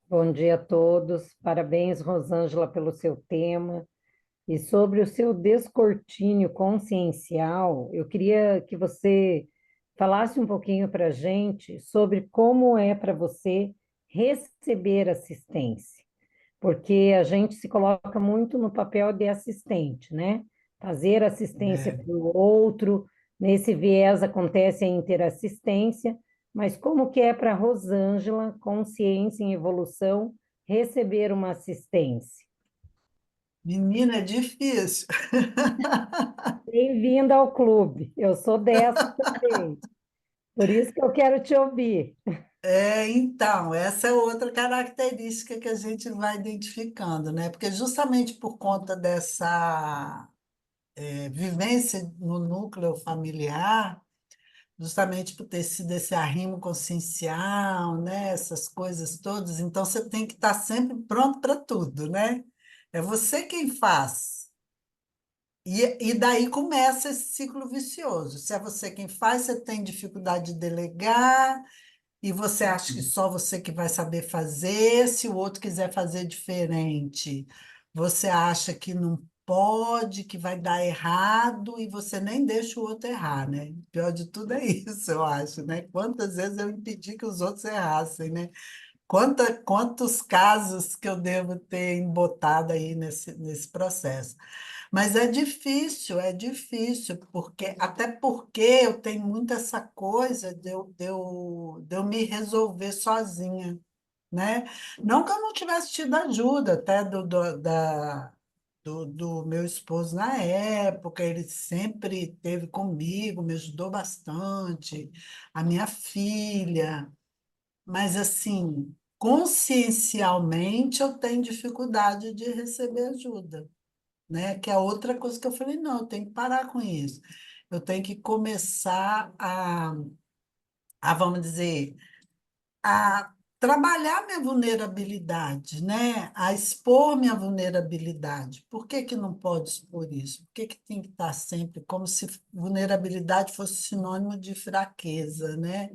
Bom dia a todos. Parabéns, Rosângela, pelo seu tema. E sobre o seu descortínio consciencial, eu queria que você falasse um pouquinho para a gente sobre como é para você receber assistência, porque a gente se coloca muito no papel de assistente, né? Fazer assistência É. para o outro, nesse viés acontece a interassistência, mas como que é para a Rosângela, consciência em evolução, receber uma assistência? Menina, é difícil. Bem-vinda ao clube. Eu sou dessa também. Por isso que eu quero te ouvir. Então, essa é outra característica que a gente vai identificando, né? Porque justamente por conta dessa vivência no núcleo familiar, justamente por ter sido esse arrimo consciencial, né? Essas coisas todas, então você tem que estar sempre pronto para tudo, né? É você quem faz. E daí começa esse ciclo vicioso. Se é você quem faz, você tem dificuldade de delegar, e você acha que só você que vai saber fazer, se o outro quiser fazer diferente, você acha que não pode, que vai dar errado, e você nem deixa o outro errar, né? O pior de tudo é isso, eu acho, né? Quantas vezes eu impedi que os outros errassem, né? Quantos casos que eu devo ter embotado aí nesse processo. Mas é difícil, porque até porque eu tenho muito essa coisa de eu me resolver sozinha, né? Não que eu não tivesse tido ajuda até do meu esposo na época, ele sempre esteve comigo, me ajudou bastante, a minha filha, mas assim, consciencialmente eu tenho dificuldade de receber ajuda, né? Que é outra coisa que eu falei, não, eu tenho que parar com isso. Eu tenho que começar vamos dizer, a trabalhar minha vulnerabilidade, né? A expor minha vulnerabilidade. Por que que não pode expor isso? Por que que tem que estar sempre como se vulnerabilidade fosse sinônimo de fraqueza, né?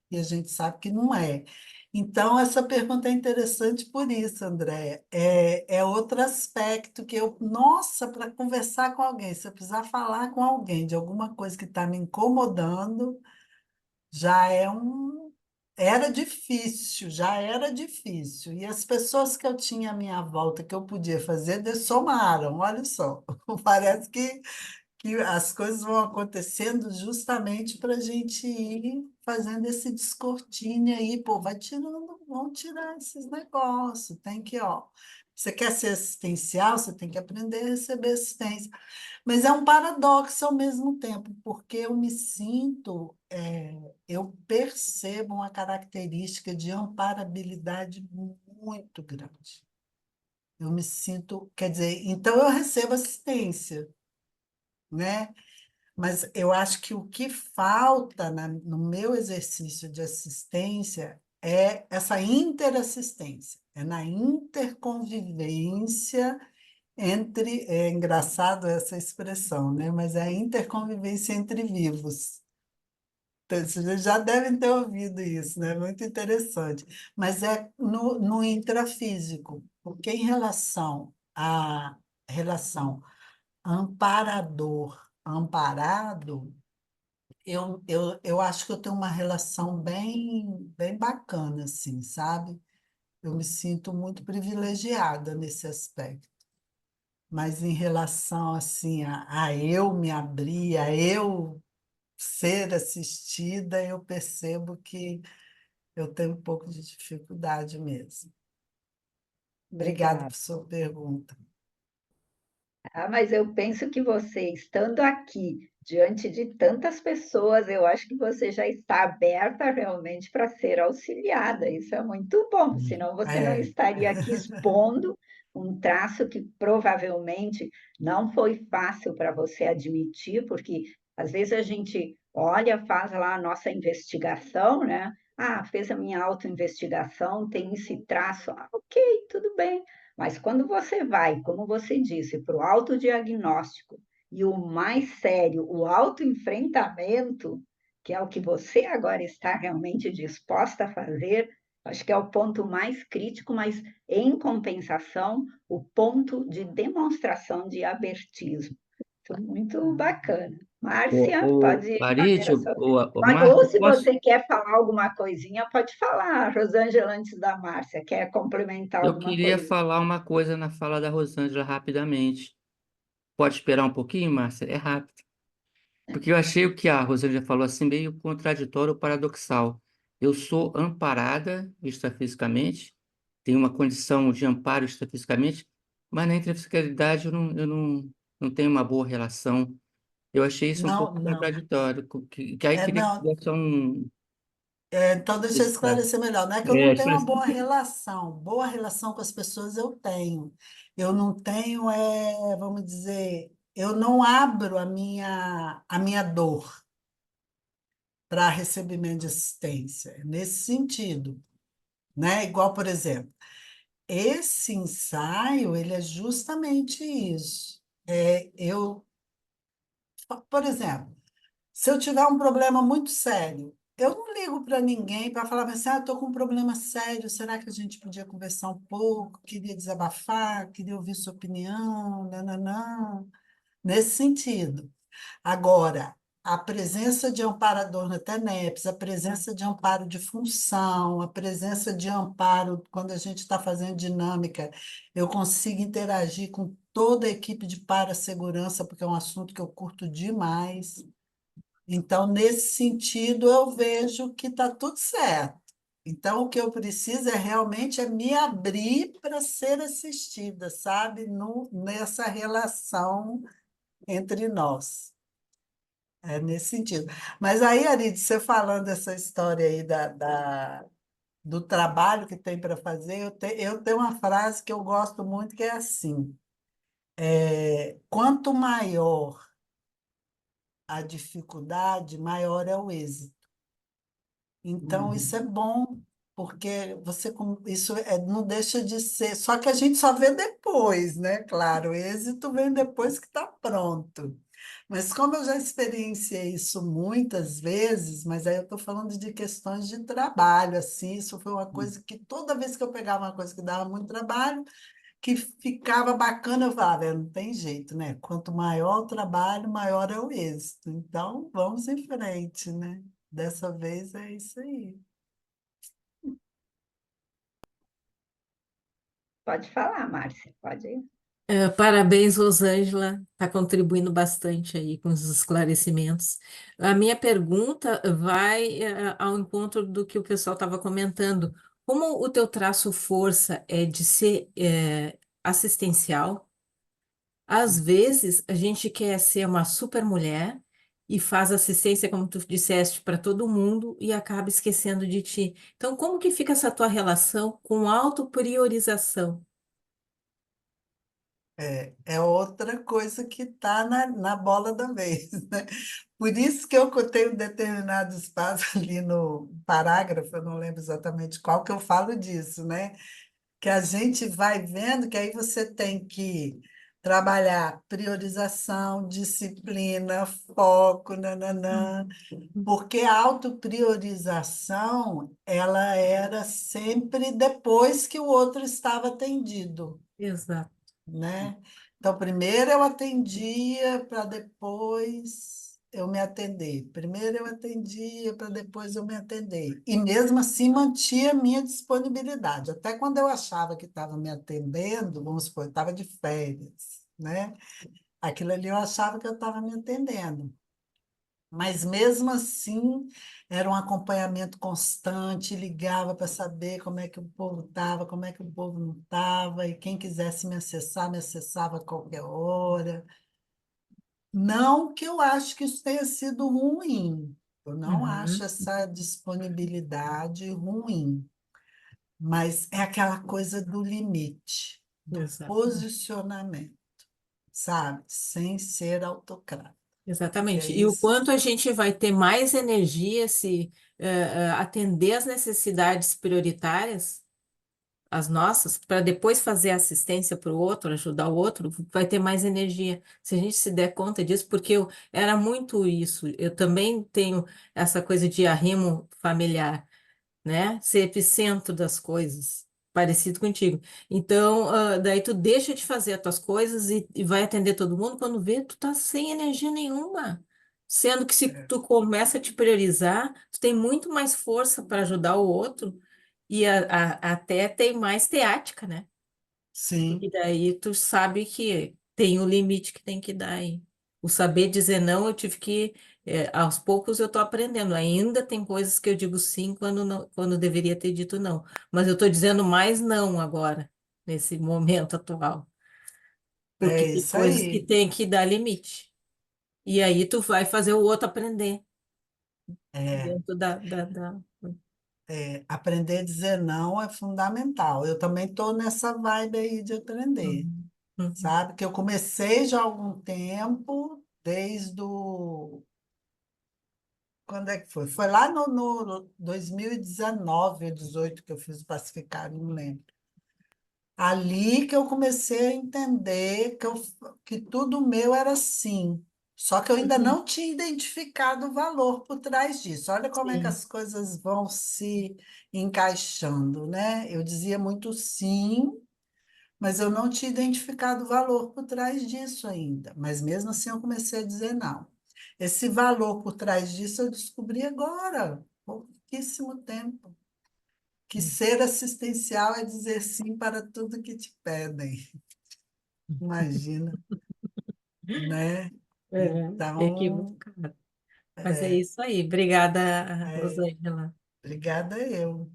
E a gente sabe que não é. Então, essa pergunta é interessante por isso, André. É outro aspecto que nossa, para conversar com alguém, se eu precisar falar com alguém de alguma coisa que está me incomodando, já é era difícil, já era difícil. E as pessoas que eu tinha à minha volta que eu podia fazer, somaram, olha só. Parece que as coisas vão acontecendo justamente para a gente ir fazendo esse descortine aí, pô, vai tirando, vão tirar esses negócios, tem que, ó. Você quer ser assistencial, você tem que aprender a receber assistência. Mas é um paradoxo ao mesmo tempo, porque eu me sinto, eu percebo uma característica de amparabilidade muito grande. Eu me sinto, quer dizer, então eu recebo assistência, né? Mas eu acho que o que falta no meu exercício de assistência é essa interassistência, é na interconvivência é engraçado essa expressão, né? Mas é a interconvivência entre vivos. Então, vocês já devem ter ouvido isso, né? Muito interessante. Mas é no intrafísico, porque em relação à relação amparador-amparado, eu acho que eu tenho uma relação bem bacana, assim, sabe? Eu me sinto muito privilegiada nesse aspecto. Mas em relação assim a eu me abrir, a eu ser assistida, eu percebo que eu tenho um pouco de dificuldade mesmo. Obrigada Obrigada. por sua pergunta. Ah, mas eu penso que você, estando aqui, diante de tantas pessoas, eu acho que você já está aberta realmente para ser auxiliada. Isso é muito bom, senão você não É. estaria aqui expondo um traço que provavelmente não foi fácil para você admitir, porque às vezes a gente olha, faz lá a nossa investigação, né? Ah, fez a minha autoinvestigação, tem esse traço. Ah, ok, tudo bem. Mas quando você vai, como você disse, para o autodiagnóstico e o mais sério, o autoenfrentamento, que é o que você agora está realmente disposta a fazer, acho que é o ponto mais crítico, mas em compensação, o ponto de demonstração de abertismo. Isso é muito bacana. Márcia, O pode fazer Farid, a sua. o Ou Márcio, se posso? você quer falar alguma coisinha, pode falar, Rosângela, antes da Márcia. Quer complementar Eu alguma queria coisa? falar uma coisa na fala da Rosângela rapidamente. Pode esperar um pouquinho, Márcia? É rápido. Porque eu achei o que a Rosângela falou assim, meio contraditório, paradoxal. Eu sou amparada extrafisicamente, tenho uma condição de amparo extrafisicamente, mas na intrafisicalidade eu não tenho uma boa relação. Eu achei isso um Não, pouco não. contraditório, que aí queria que Não, tivesse um... então, deixa eu esclarecer melhor. Não é que eu não É, tenho uma boa relação. Boa relação com as pessoas eu tenho. Eu não tenho, vamos dizer, eu não abro a minha dor para recebimento de assistência. É nesse sentido, né? Igual, por exemplo, esse ensaio, ele é justamente isso. Por exemplo, se eu tiver um problema muito sério, eu não ligo para ninguém para falar assim, estou com um problema sério, será que a gente podia conversar um pouco? Queria desabafar, queria ouvir sua opinião, não, nesse sentido. Agora, a presença de amparador na TENEPS, a presença de amparo de função, a presença de amparo quando a gente está fazendo dinâmica, eu consigo interagir com toda a equipe de parassegurança, porque é um assunto que eu curto demais. Então, nesse sentido, eu vejo que está tudo certo. Então, o que eu preciso realmente me abrir para ser assistida, sabe? Nessa relação entre nós. É nesse sentido. Mas aí, Arid, você falando essa história aí do trabalho que tem para fazer, eu tenho uma frase que eu gosto muito, que é assim: quanto maior a dificuldade, maior é o êxito. Então, isso é bom, porque isso não deixa de ser. Só que a gente só vê depois, né? Claro, o êxito vem depois que está pronto. Mas como eu já experienciei isso muitas vezes, mas aí eu estou falando de questões de trabalho, assim, isso foi uma coisa que toda vez que eu pegava uma coisa que dava muito trabalho, que ficava bacana, eu falava, não tem jeito, né? Quanto maior o trabalho, maior é o êxito. Então, vamos em frente, né? Dessa vez é isso aí. Pode falar, Márcia, pode ir. Parabéns, Rosângela, está contribuindo bastante aí com os esclarecimentos. A minha pergunta vai ao encontro do que o pessoal estava comentando. Como o teu traço força é de ser assistencial, às vezes a gente quer ser uma super mulher e faz assistência, como tu disseste, para todo mundo e acaba esquecendo de ti. Então, como que fica essa tua relação com autopriorização? É outra coisa que está na bola da vez, né? Por isso que eu tenho determinado espaço ali no parágrafo, eu não lembro exatamente qual, que eu falo disso, né? Que a gente vai vendo que aí você tem que trabalhar priorização, disciplina, foco, nananã, porque a autopriorização, ela era sempre depois que o outro estava atendido, Exato. né? Então, primeiro eu atendia para depois eu me atender. Primeiro eu atendia para depois eu me atender. E mesmo assim mantinha a minha disponibilidade. Até quando eu achava que estava me atendendo, vamos supor, eu estava de férias, né? Aquilo ali eu achava que eu estava me atendendo. Mas mesmo assim, era um acompanhamento constante, ligava para saber como é que o povo estava, como é que o povo não estava, e quem quisesse me acessava a qualquer hora. Não que eu acho que isso tenha sido ruim, eu não acho Uhum. essa disponibilidade ruim, mas é aquela coisa do limite, do Exato. posicionamento, sabe? Sem ser autocrata. E é Exatamente. E o isso. quanto a gente vai ter mais energia se atender as necessidades prioritárias, as nossas, para depois fazer assistência para o outro, ajudar o outro, vai ter mais energia. Se a gente se der conta disso, porque eu era muito isso. Eu também tenho essa coisa de arrimo familiar, né? Ser epicentro das coisas, parecido contigo. Então, daí tu deixa de fazer as tuas coisas e vai atender todo mundo, quando vê, tu tá sem energia nenhuma. Sendo que se tu começa a te priorizar, tu tem muito mais força para ajudar o outro e até tem mais teática, né? Porque Sim. daí tu sabe que tem o limite que tem que dar aí. O saber dizer não, eu tive que, aos poucos eu tô aprendendo. Ainda tem coisas que eu digo sim quando não, quando deveria ter dito não. Mas eu tô dizendo mais não agora, nesse momento atual. Porque É tem isso coisas que aí. tem que dar limite. E aí tu vai fazer o outro aprender É, dentro da... aprender a dizer não é fundamental. Eu também estou nessa vibe aí de aprender, Uhum, uhum, sabe? Que eu comecei já há algum tempo, desde o... Quando é que foi? Foi lá no 2019 ou 2018 que eu fiz o pacificário, não lembro. Ali que eu comecei a entender que tudo meu era sim. Só que eu ainda uhum. não tinha identificado o valor por trás disso. Olha como é que Sim. as coisas vão se encaixando, né? Eu dizia muito sim, mas eu não tinha identificado o valor por trás disso ainda. Mas mesmo assim eu comecei a dizer não. Esse valor por trás disso eu descobri agora, há pouquíssimo tempo. Que ser assistencial é dizer sim para tudo que te pedem. Imagina, né? É Então, equivocado. Mas é isso aí. Obrigada, é, Rosângela. obrigada eu.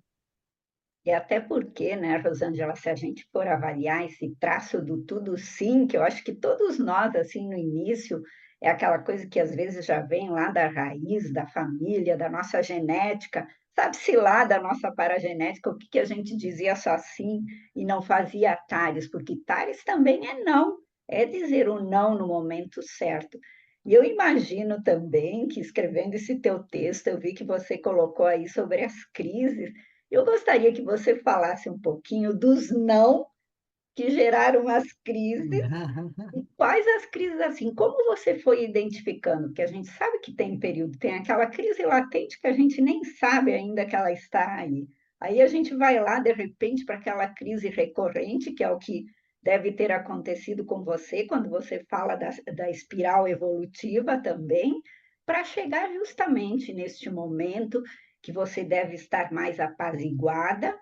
E até porque, né, Rosângela, se a gente for avaliar esse traço do tudo sim, que eu acho que todos nós, assim, no início, é aquela coisa que às vezes já vem lá da raiz, da família, da nossa genética, sabe-se lá da nossa paragenética, o que que a gente dizia só sim e não fazia tares, porque tares também é não, é dizer o não no momento certo. E eu imagino também que, escrevendo esse teu texto, eu vi que você colocou aí sobre as crises. Eu gostaria que você falasse um pouquinho dos não que geraram as crises e quais as crises, assim, como você foi identificando? Porque a gente sabe que tem período, tem aquela crise latente que a gente nem sabe ainda que ela está aí. Aí a gente vai lá, de repente, para aquela crise recorrente, que é o que deve ter acontecido com você, quando você fala da espiral evolutiva também, para chegar justamente neste momento que você deve estar mais apaziguada,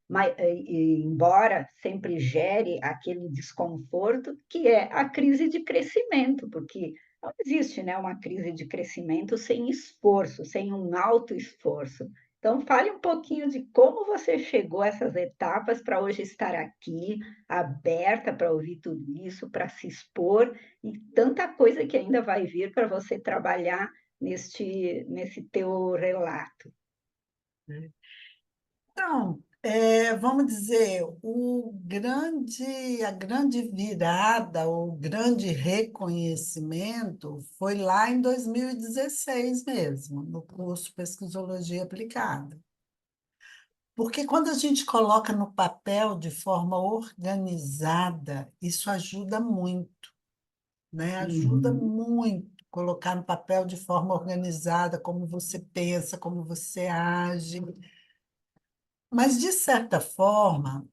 mas, embora sempre gere aquele desconforto, que é a crise de crescimento, porque não existe, né, uma crise de crescimento sem esforço, sem um alto esforço. Então, fale um pouquinho de como você chegou a essas etapas para hoje estar aqui, aberta para ouvir tudo isso, para se expor, e tanta coisa que ainda vai vir para você trabalhar nesse teu relato. Então, vamos dizer, a grande virada, o grande reconhecimento foi lá em 2016 mesmo, no curso Pesquisologia Aplicada. Porque quando a gente coloca no papel de forma organizada, isso ajuda muito, né? Ajuda Uhum. muito colocar no papel de forma organizada como você pensa, como você age. Mas, de certa forma,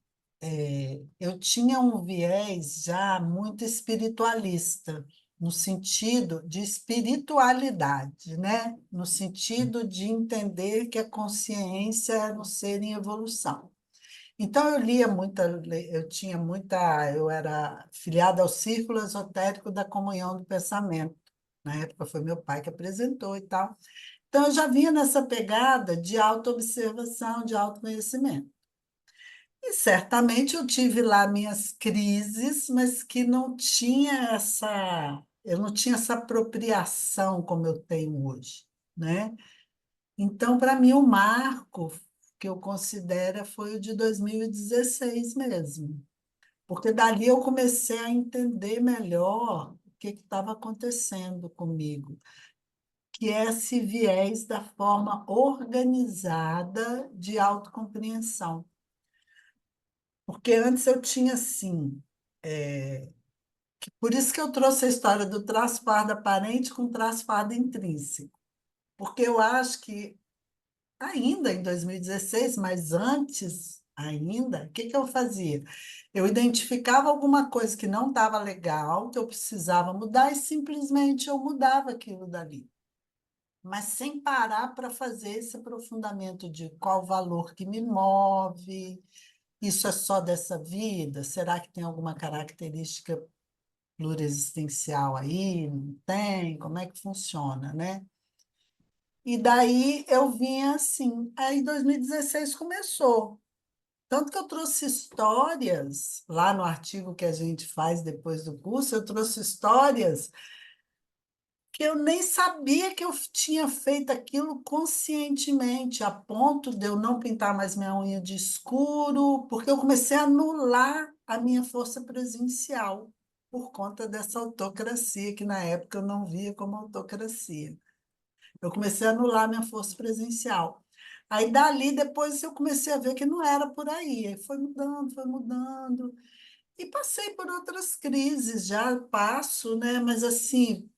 eu tinha um viés já muito espiritualista, no sentido de espiritualidade, né? No sentido de entender que a consciência era um ser em evolução. Então, eu era filiada ao Círculo Esotérico da Comunhão do Pensamento. Na época foi meu pai que apresentou e tal. Então, eu já vinha nessa pegada de autoobservação, de autoconhecimento. E certamente eu tive lá minhas crises, mas que eu não tinha essa apropriação como eu tenho hoje, né? Então, para mim, o marco que eu considero foi o de 2016 mesmo, porque dali eu comecei a entender melhor o que estava acontecendo comigo, que é esse viés da forma organizada de autocompreensão. Porque antes eu tinha assim, por isso que eu trouxe a história do traço pardo aparente com traço pardo intrínseco, porque eu acho que ainda em 2016, mas antes ainda, o que que eu fazia? Eu identificava alguma coisa que não estava legal, que eu precisava mudar, e simplesmente eu mudava aquilo dali. Mas sem parar para fazer esse aprofundamento de qual valor que me move, isso é só dessa vida? Será que tem alguma característica plurexistencial aí? Não tem? Como é que funciona, né? E daí eu vinha assim. Aí 2016 começou. Tanto que eu trouxe histórias, lá no artigo que a gente faz depois do curso, eu trouxe histórias que eu nem sabia que eu tinha feito aquilo conscientemente, a ponto de eu não pintar mais minha unha de escuro, porque eu comecei a anular a minha força presencial por conta dessa autocracia, que na época eu não via como autocracia. Eu comecei a anular a minha força presencial. Aí, dali, depois eu comecei a ver que não era por aí. Aí foi mudando, foi mudando. E passei por outras crises, já passo, né? Mas assim,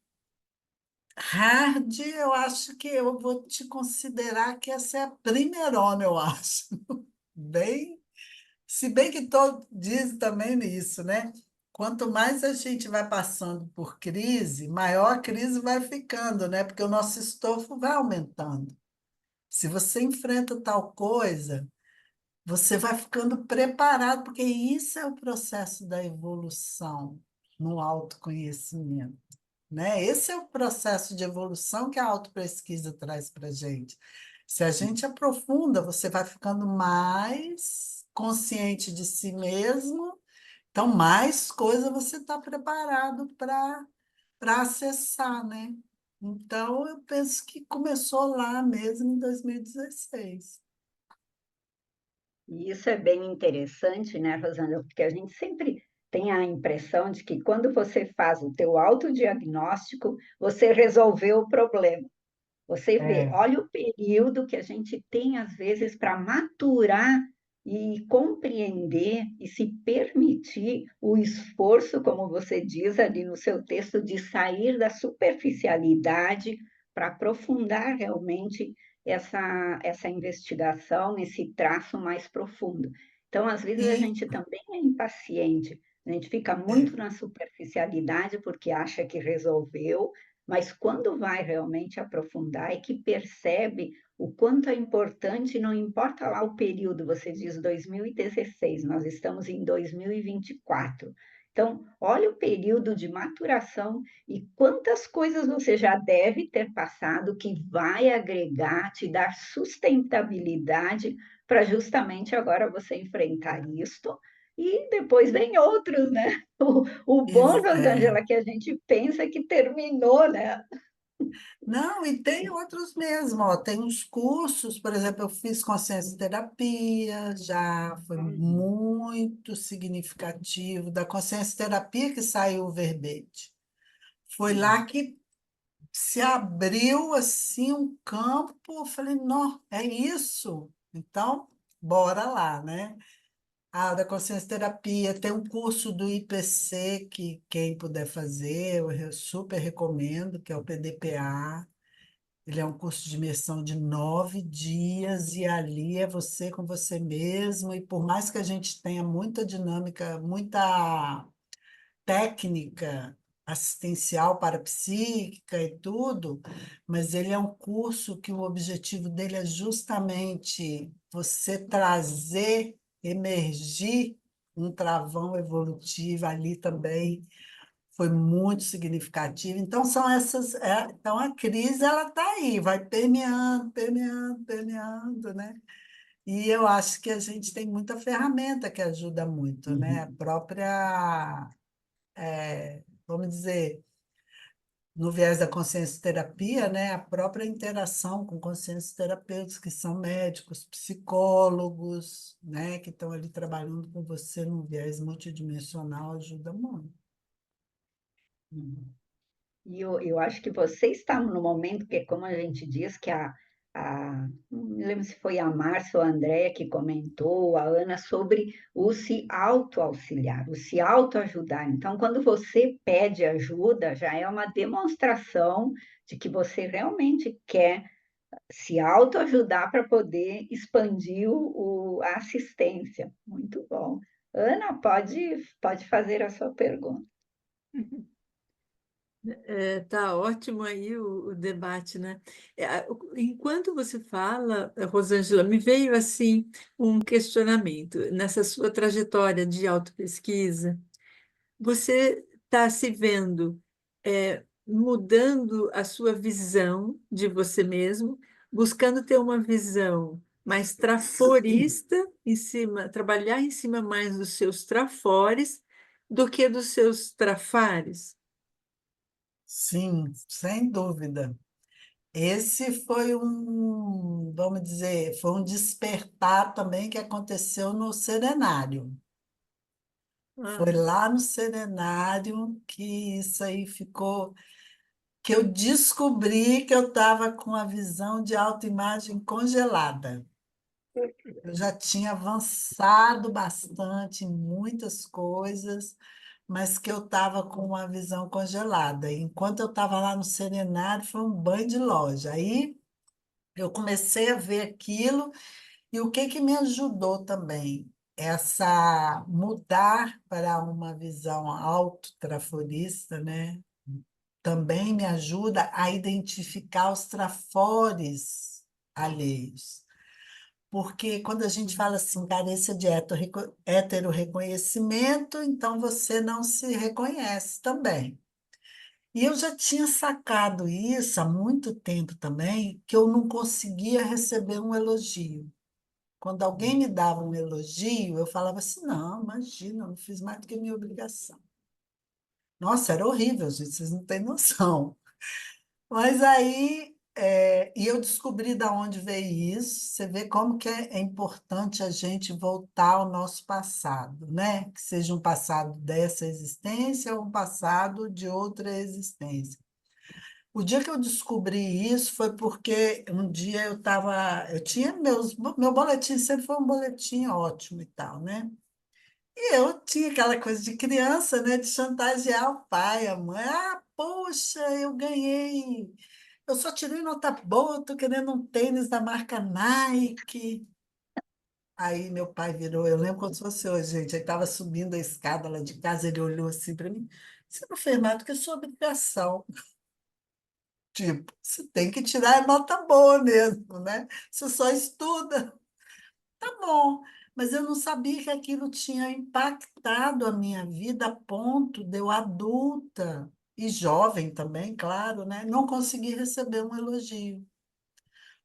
hard, eu acho que eu vou te considerar que essa é a primeirona, eu acho. Bem, se bem que todo diz também isso, né? Quanto mais a gente vai passando por crise, maior a crise vai ficando, né? Porque o nosso estofo vai aumentando. Se você enfrenta tal coisa, você vai ficando preparado, porque isso é o processo da evolução no autoconhecimento, né? Esse é o processo de evolução que a autopesquisa traz para a gente. Se a gente aprofunda, você vai ficando mais consciente de si mesmo, então mais coisa você está preparado para acessar, né? Então, eu penso que começou lá mesmo em 2016. E isso é bem interessante, né, Rosângela? Porque a gente sempre tem a impressão de que quando você faz o teu autodiagnóstico, você resolveu o problema. Você vê, É, olha o período que a gente tem, às vezes, para maturar e compreender e se permitir o esforço, como você diz ali no seu texto, de sair da superficialidade para aprofundar realmente essa investigação, esse traço mais profundo. Então, às vezes, a e gente também é impaciente, a gente fica é, muito na superficialidade porque acha que resolveu, mas quando vai realmente aprofundar é que percebe o quanto é importante, não importa lá o período, você diz 2016, nós estamos em 2024. Então, olha o período de maturação e quantas coisas você já deve ter passado que vai agregar, te dar sustentabilidade para justamente agora você enfrentar isto. E depois vem outros, né? O bom, é. Rosângela, que a gente pensa que terminou, né? Não, e tem outros mesmo, ó. Tem uns cursos, por exemplo, eu fiz consciência terapia, já foi muito significativo. Da consciência terapia que saiu o verbete. Foi lá que se abriu assim um campo, eu falei, não, é isso. Então, bora lá, né? A da consciência terapia, tem um curso do IPC que quem puder fazer, super recomendo, que é o PDPA. Ele é um curso de imersão de 9 dias e ali é você com você mesmo. E por mais que a gente tenha muita dinâmica, muita técnica assistencial parapsíquica e tudo, mas ele é um curso que o objetivo dele é justamente você trazer, emergir um travão evolutivo ali também. Foi muito significativo. Então, são essas. Então, a crise ela está aí, vai permeando, permeando, permeando, né? E eu acho que a gente tem muita ferramenta que ajuda muito, né? A própria vamos dizer, no viés da consciência terapia, né, a própria interação com consciência terapeutas, que são médicos, psicólogos, né, que estão ali trabalhando com você no viés multidimensional, ajuda muito. E eu acho que você está no momento que, como a gente diz, que não me lembro se foi a Márcia ou a Andréia que comentou, a Ana, sobre o se autoauxiliar, o se autoajudar. Então, quando você pede ajuda, já é uma demonstração de que você realmente quer se autoajudar para poder expandir a assistência. Muito bom. Ana, pode fazer a sua pergunta. Tá ótimo aí o debate, né? Enquanto você fala, Rosângela, me veio assim um questionamento. Nessa sua trajetória de autopesquisa, você está se vendo mudando a sua visão de você mesmo, buscando ter uma visão mais traforista em cima, trabalhar em cima mais dos seus trafores do que dos seus trafares? Sim, sem dúvida. Esse foi um, vamos dizer, foi um despertar também que aconteceu no Serenário. Foi Ah, lá no Serenário que isso aí ficou, que eu descobri que eu estava com a visão de autoimagem congelada. Eu já tinha avançado bastante em muitas coisas, mas que eu estava com uma visão congelada. Enquanto eu estava lá no Serenário, foi um banho de loja. Aí eu comecei a ver aquilo, e o que que me ajudou também? Essa mudar para uma visão autotraforista, né? Também me ajuda a identificar os trafores alheios. Porque quando a gente fala assim, carência de heterorreconhecimento, então você não se reconhece também. E eu já tinha sacado isso há muito tempo também, que eu não conseguia receber um elogio. Quando alguém me dava um elogio, eu falava assim: não, imagina, eu não fiz mais do que minha obrigação. Nossa, era horrível, gente, vocês não têm noção. Mas aí, e eu descobri da onde veio isso. Você vê como que é importante a gente voltar ao nosso passado, né? Que seja um passado dessa existência ou um passado de outra existência. O dia que eu descobri isso foi porque um dia eu tinha meu boletim sempre foi um boletim ótimo e tal, né? E eu tinha aquela coisa de criança, né? De chantagear o pai, a mãe. Ah, poxa, eu ganhei. Eu só tirei nota boa, tô querendo um tênis da marca Nike. Aí meu pai virou, eu lembro como se fosse hoje, gente. Ele estava subindo a escada lá de casa, ele olhou assim para mim. Você não fez mais do que a sua obrigação. Tipo, você tem que tirar nota boa mesmo, né? Você só estuda. Tá bom, mas eu não sabia que aquilo tinha impactado a minha vida a ponto de eu adulta e jovem também, claro, né? Não conseguir receber um elogio.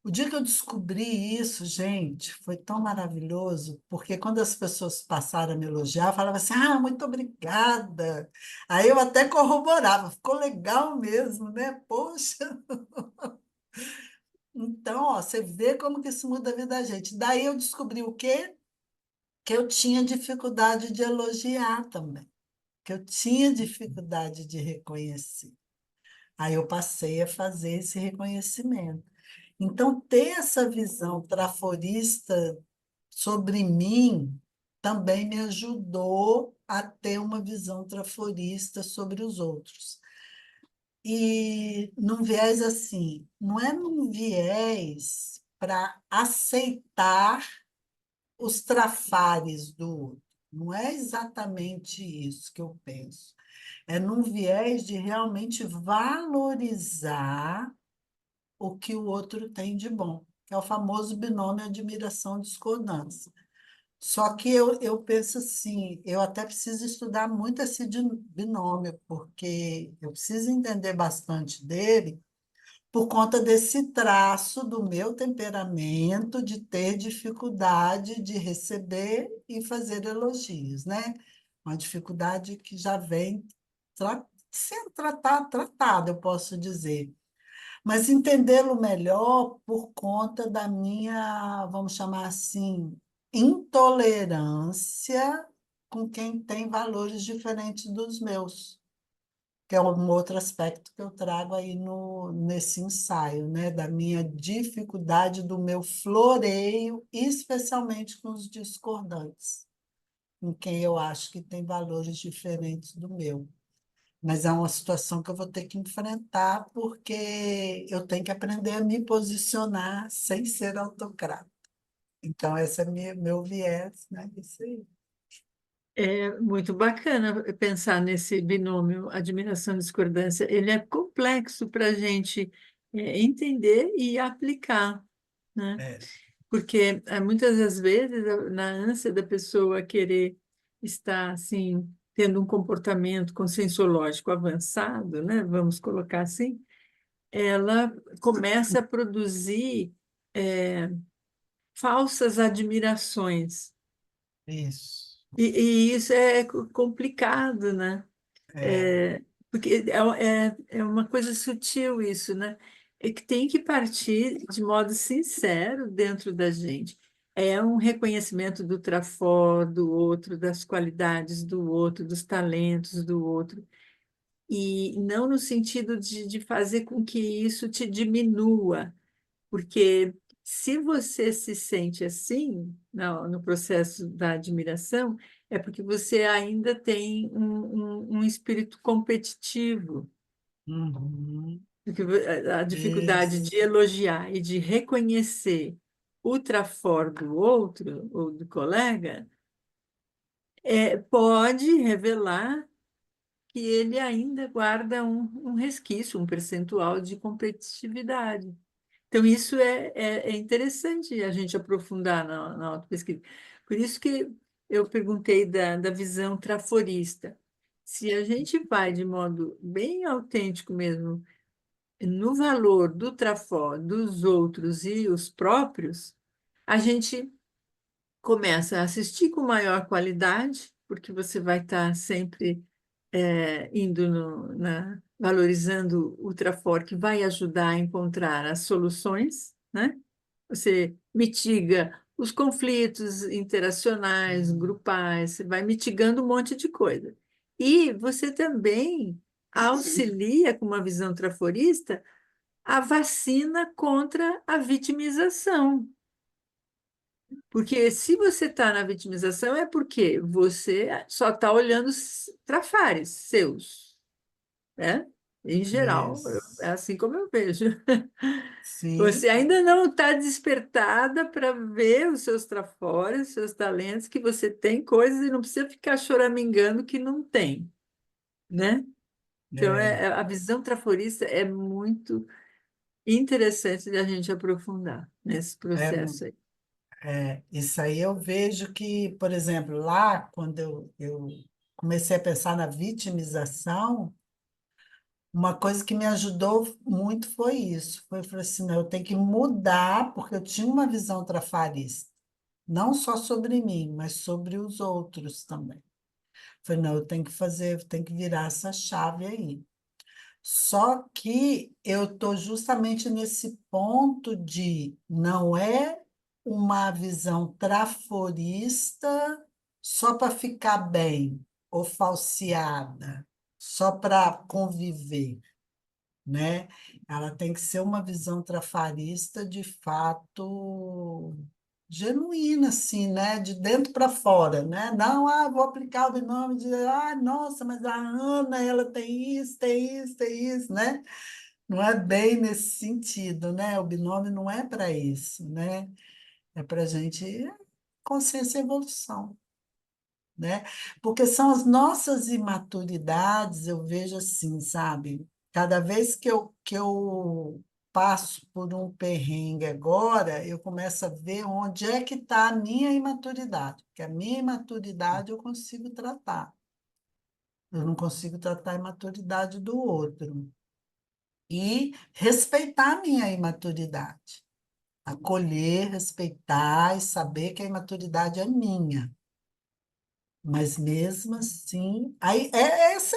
O dia que eu descobri isso, gente, foi tão maravilhoso, porque quando as pessoas passaram a me elogiar, eu falava assim: ah, muito obrigada. Aí eu até corroborava, ficou legal mesmo, né? Poxa. Então, ó, você vê como que isso muda a vida da gente. Daí eu descobri o quê? Que eu tinha dificuldade de elogiar também, que eu tinha dificuldade de reconhecer. Aí eu passei a fazer esse reconhecimento. Então, ter essa visão traforista sobre mim também me ajudou a ter uma visão traforista sobre os outros. E num viés assim, não é num viés para aceitar os trafares do outro. Não é exatamente isso que eu penso. É num viés de realmente valorizar o que o outro tem de bom, que é o famoso binômio admiração-discordância. Só que eu penso assim, eu até preciso estudar muito esse binômio, porque eu preciso entender bastante dele por conta desse traço do meu temperamento de ter dificuldade de receber e fazer elogios, né? Uma dificuldade que já vem sendo tratada, eu posso dizer. Mas entendê-lo melhor por conta da minha, vamos chamar assim, intolerância com quem tem valores diferentes dos meus, que é um outro aspecto que eu trago aí no, nesse ensaio, né? Da minha dificuldade, do meu floreio, especialmente com os discordantes, com quem eu acho que tem valores diferentes do meu. Mas é uma situação que eu vou ter que enfrentar, porque eu tenho que aprender a me posicionar sem ser autocrata. Então, esse é meu viés, né? Isso aí. é muito bacana pensar nesse binômio admiração e discordância. Ele é complexo para a gente entender e aplicar, né? É, Porque muitas das vezes, na ânsia da pessoa querer estar assim, tendo um comportamento conscienciológico avançado, né? Vamos colocar assim, ela começa a produzir falsas admirações. isso. E isso é complicado, né? É, Porque é uma coisa sutil isso, né? É que tem que partir de modo sincero dentro da gente. É um reconhecimento do trafó do outro, das qualidades do outro, dos talentos do outro. E não no sentido de fazer com que isso te diminua, porque se você se sente assim, no processo da admiração, é porque você ainda tem um espírito competitivo, Uhum. porque a dificuldade Isso. de elogiar e de reconhecer o trafor do outro ou do colega pode revelar que ele ainda guarda um resquício, um percentual de competitividade. Então, isso é interessante a gente aprofundar na autopesquisa. Por isso que eu perguntei da visão traforista. Se a gente vai de modo bem autêntico mesmo no valor do trafó, dos outros e os próprios, a gente começa a assistir com maior qualidade, porque você vai estar sempre indo valorizando o Trafor, que vai ajudar a encontrar as soluções, né? Você mitiga os conflitos interacionais, grupais, você vai mitigando um monte de coisa. E você também auxilia, com uma visão traforista, a vacina contra a vitimização. Porque se você está na vitimização, é porque você só está olhando os trafares seus, né? Em geral, é Isso. assim como eu vejo. Sim, Você ainda não está despertada para ver os seus trafores, os seus talentos, que você tem coisas e não precisa ficar choramingando que não tem, né? Então, é, a visão traforista é muito interessante de a gente aprofundar nesse é, processo aí. isso aí eu vejo que, por exemplo, lá quando eu comecei a pensar na vitimização, uma coisa que me ajudou muito foi isso. Foi, eu falei assim, não, eu tenho que mudar, porque eu tinha uma visão trafarista, não só sobre mim, mas sobre os outros também. Falei, não, eu tenho que fazer, eu tenho que virar essa chave aí. Só que eu estou justamente nesse ponto de não é uma visão traforista só para ficar bem, ou falseada, só para conviver, né? Ela tem que ser uma visão trafarista de fato genuína, assim, né? De dentro para fora, né? Não, vou aplicar o binômio de, nossa, mas a Ana, ela tem isso, tem isso, tem isso, né? Não é bem nesse sentido, né? O binômio não é para isso, né? É para a gente consciência e evolução, né? Porque são as nossas imaturidades, eu vejo assim, sabe? Cada vez que eu passo por um perrengue agora, eu começo a ver onde é que está a minha imaturidade, porque a minha imaturidade eu consigo tratar. Eu não consigo tratar a imaturidade do outro. E respeitar a minha imaturidade. Acolher, respeitar e saber que a imaturidade é minha. Mas mesmo assim, aí é essa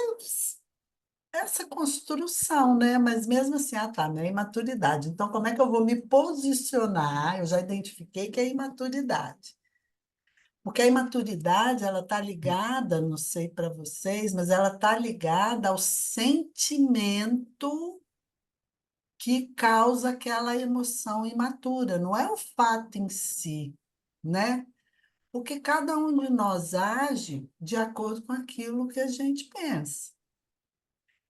construção, né? Mas mesmo assim, tá, minha imaturidade. Então, como é que eu vou me posicionar? Eu já identifiquei que é imaturidade. Porque a imaturidade, ela está ligada, não sei para vocês, mas ela está ligada ao sentimento que causa aquela emoção imatura, não é o fato em si, né? Porque cada um de nós age de acordo com aquilo que a gente pensa.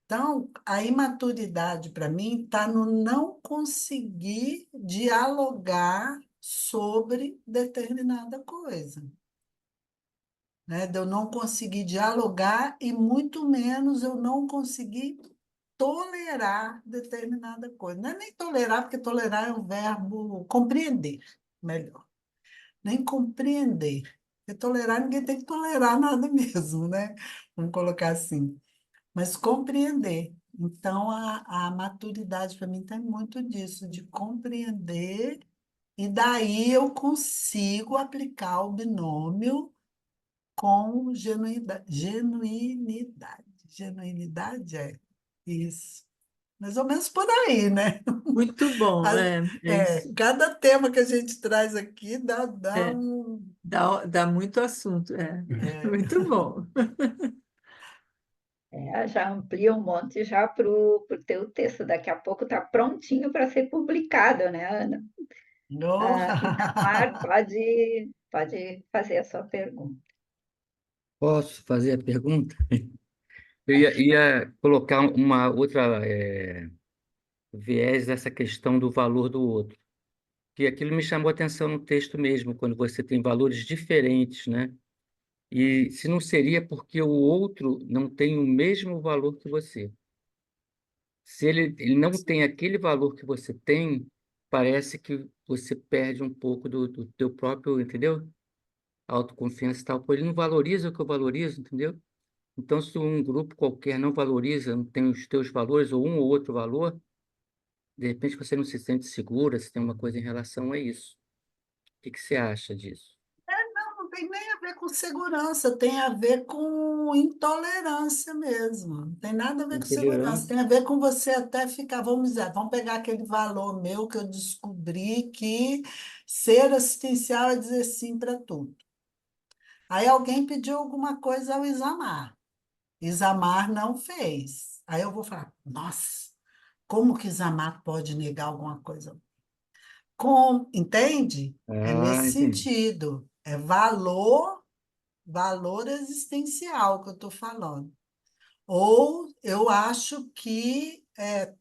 Então, a imaturidade, para mim, está no não conseguir dialogar sobre determinada coisa, né? De eu não conseguir dialogar e muito menos eu não conseguir tolerar determinada coisa. Não é nem tolerar, porque tolerar é um verbo compreender, melhor. Nem compreender. Porque tolerar, ninguém tem que tolerar nada mesmo, né? Vamos colocar assim. Mas compreender. Então, a maturidade para mim tem muito disso, de compreender, e daí eu consigo aplicar o binômio com genuinidade. Genuinidade. Genuinidade é isso. Mais ou menos por aí, né? Muito bom, A- é isso. cada tema que a gente traz aqui dá É, um. dá muito assunto, muito bom. Já amplia um monte já para o teu texto. Daqui a pouco está prontinho para ser publicado, né, Ana? No. Itamar, pode fazer a sua pergunta. Posso fazer a pergunta? Eu ia colocar uma outra viés dessa questão do valor do outro, que aquilo me chamou a atenção no texto mesmo, quando você tem valores diferentes, né? E se não seria porque o outro não tem o mesmo valor que você. Se ele não tem aquele valor que você tem, parece que você perde um pouco do teu próprio, entendeu? Autoconfiança e tal. Pô, ele não valoriza o que eu valorizo, entendeu? Então, se um grupo qualquer não valoriza, não tem os teus valores ou um ou outro valor, de repente você não se sente segura, se tem uma coisa em relação a isso. O que que você acha disso? Não tem nem a ver com segurança, tem a ver com intolerância mesmo. Não tem nada a ver com segurança, Intolerância. tem a ver com você até ficar, vamos dizer, vamos pegar aquele valor meu que eu descobri que ser assistencial é dizer sim para tudo. Aí alguém pediu alguma coisa ao Isamar. Isamar não fez. Aí eu vou falar, nossa, como que Isamar pode negar alguma coisa? Entende? É Ah, nesse entendi. sentido. É valor existencial que eu estou falando. Ou eu acho que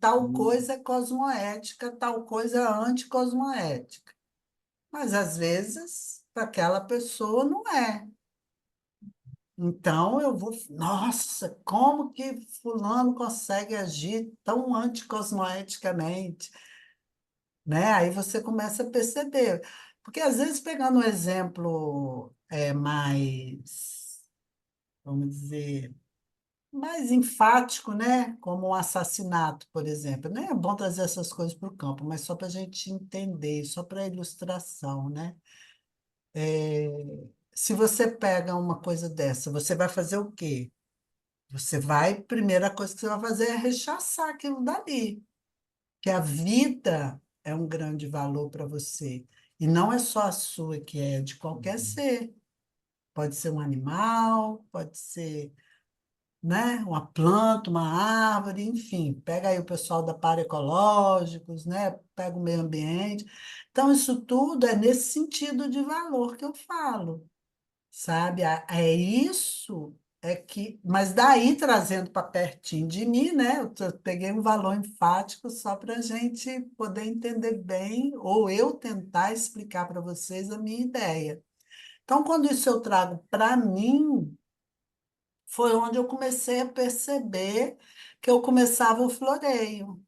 tal Hum. coisa é cosmoética, tal coisa é anticosmoética. Mas às vezes, para aquela pessoa, não é. Então eu vou, nossa, como que fulano consegue agir tão anticosmoeticamente, né? Aí você começa a perceber. Porque às vezes, pegando um exemplo mais, vamos dizer, mais enfático, né? Como um assassinato, por exemplo. Nem é bom trazer essas coisas para o campo, mas só para a gente entender, só para ilustração, né? Se você pega uma coisa dessa, você vai fazer o quê? Você vai, primeira coisa que você vai fazer é rechaçar aquilo dali, que a vida é um grande valor para você. E não é só a sua, que é de qualquer ser. Pode ser um animal, pode ser, né, uma planta, uma árvore, enfim. Pega aí o pessoal da Paraecológicos, né? Pega o meio ambiente. Então, isso tudo é nesse sentido de valor que eu falo, sabe? É isso mas daí trazendo para pertinho de mim, né? Peguei um valor enfático só para a gente poder entender bem, ou eu tentar explicar para vocês a minha ideia. Então, quando isso eu trago para mim, foi onde eu comecei a perceber que eu começava o floreio.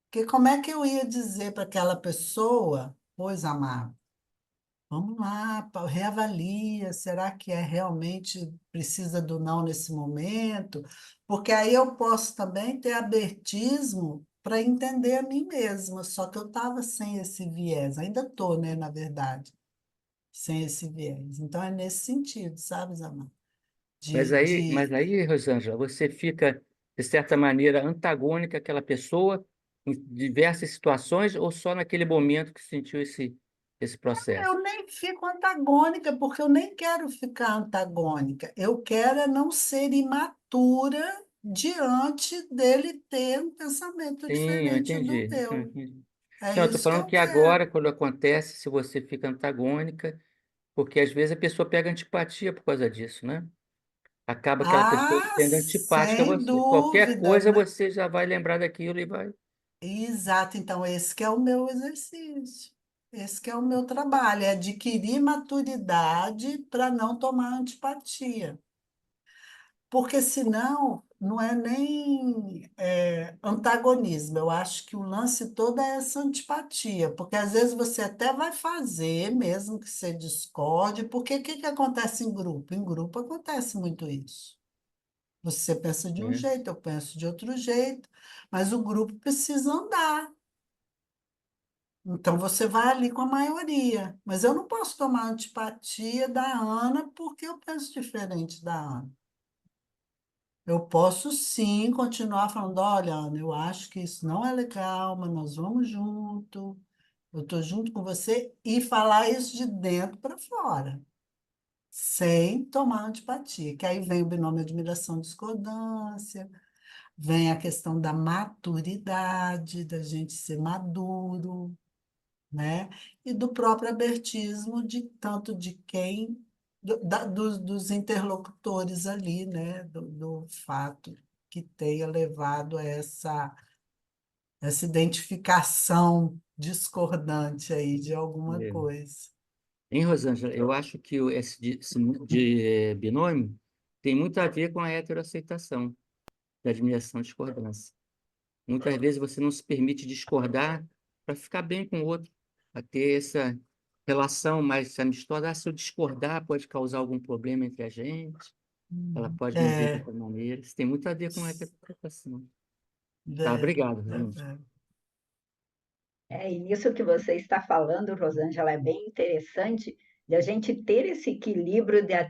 Porque como é que eu ia dizer para aquela pessoa, pois, amado, vamos lá, reavalia, será que é realmente precisa do não nesse momento? Porque aí eu posso também ter abertismo para entender a mim mesma, só que eu estava sem esse viés, ainda estou, né, na verdade, sem esse viés. Então é nesse sentido, sabe, Zamar? Mas De aí, Rosângela, você fica, de certa maneira, antagônica àquela pessoa em diversas situações ou só naquele momento que sentiu esse processo? Eu nem fico antagônica, porque eu nem quero ficar antagônica. Eu quero é não ser imatura diante dele ter um pensamento Sim, eu diferente do entendi. Eu meu. entendi. É Não, eu estou isso que falando eu que quero. agora, quando acontece, se você fica antagônica, porque às vezes a pessoa pega antipatia por causa disso, né? Acaba aquela pessoa Ah, sendo antipática a sem você. Qualquer dúvida, coisa né? você já vai lembrar daquilo e vai. Exato. Então, esse que é o meu exercício. Esse que é o meu trabalho, é adquirir maturidade para não tomar antipatia. Porque senão não é nem antagonismo. Eu acho que o lance todo é essa antipatia, porque às vezes você até vai fazer, mesmo que você discorde, porque o que que acontece em grupo? Em grupo acontece muito isso. Você pensa de um Né? jeito, eu penso de outro jeito, mas o grupo precisa andar. Então você vai ali com a maioria. Mas eu não posso tomar antipatia da Ana porque eu penso diferente da Ana. Eu posso sim continuar falando, olha, Ana, eu acho que isso não é legal, mas nós vamos junto, eu estou junto com você, e falar isso de dentro para fora, sem tomar antipatia, que aí vem o binômio admiração e discordância, vem a questão da maturidade, da gente ser maduro, né? E do próprio abertismo de tanto de quem, dos interlocutores ali, né? Do fato que tenha levado a essa identificação discordante aí de alguma É. coisa. Hein, Rosângela? Eu acho que esse binômio tem muito a ver com a heteroaceitação, da admiração e discordância. Muitas vezes você não se permite discordar para ficar bem com o outro, para ter essa relação mais amistosa. Ah, se eu discordar, pode causar algum problema entre a gente, ela pode me ver de É, outra maneira. Isso tem muito a ver com a heteroaceitação. Tá, é, obrigado, gente. é. E nisso que você está falando, Rosângela, é bem interessante de a gente ter esse equilíbrio da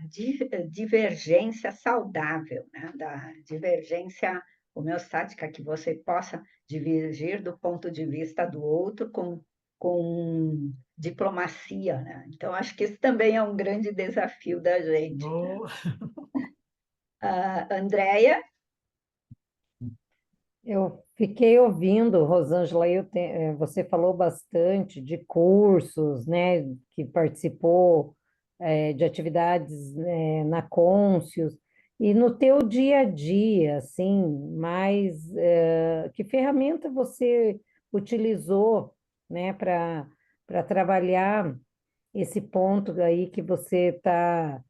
divergência saudável, né? Da divergência homeostática, que você possa divergir do ponto de vista do outro com diplomacia, né? Então, acho que esse também é um grande desafio da gente, né? Boa. Andréia, Eu fiquei ouvindo, Rosângela, você falou bastante de cursos, né, que participou, de atividades, na Conscius, e no teu dia a dia, assim, que ferramenta você utilizou, né, para trabalhar esse ponto aí que você está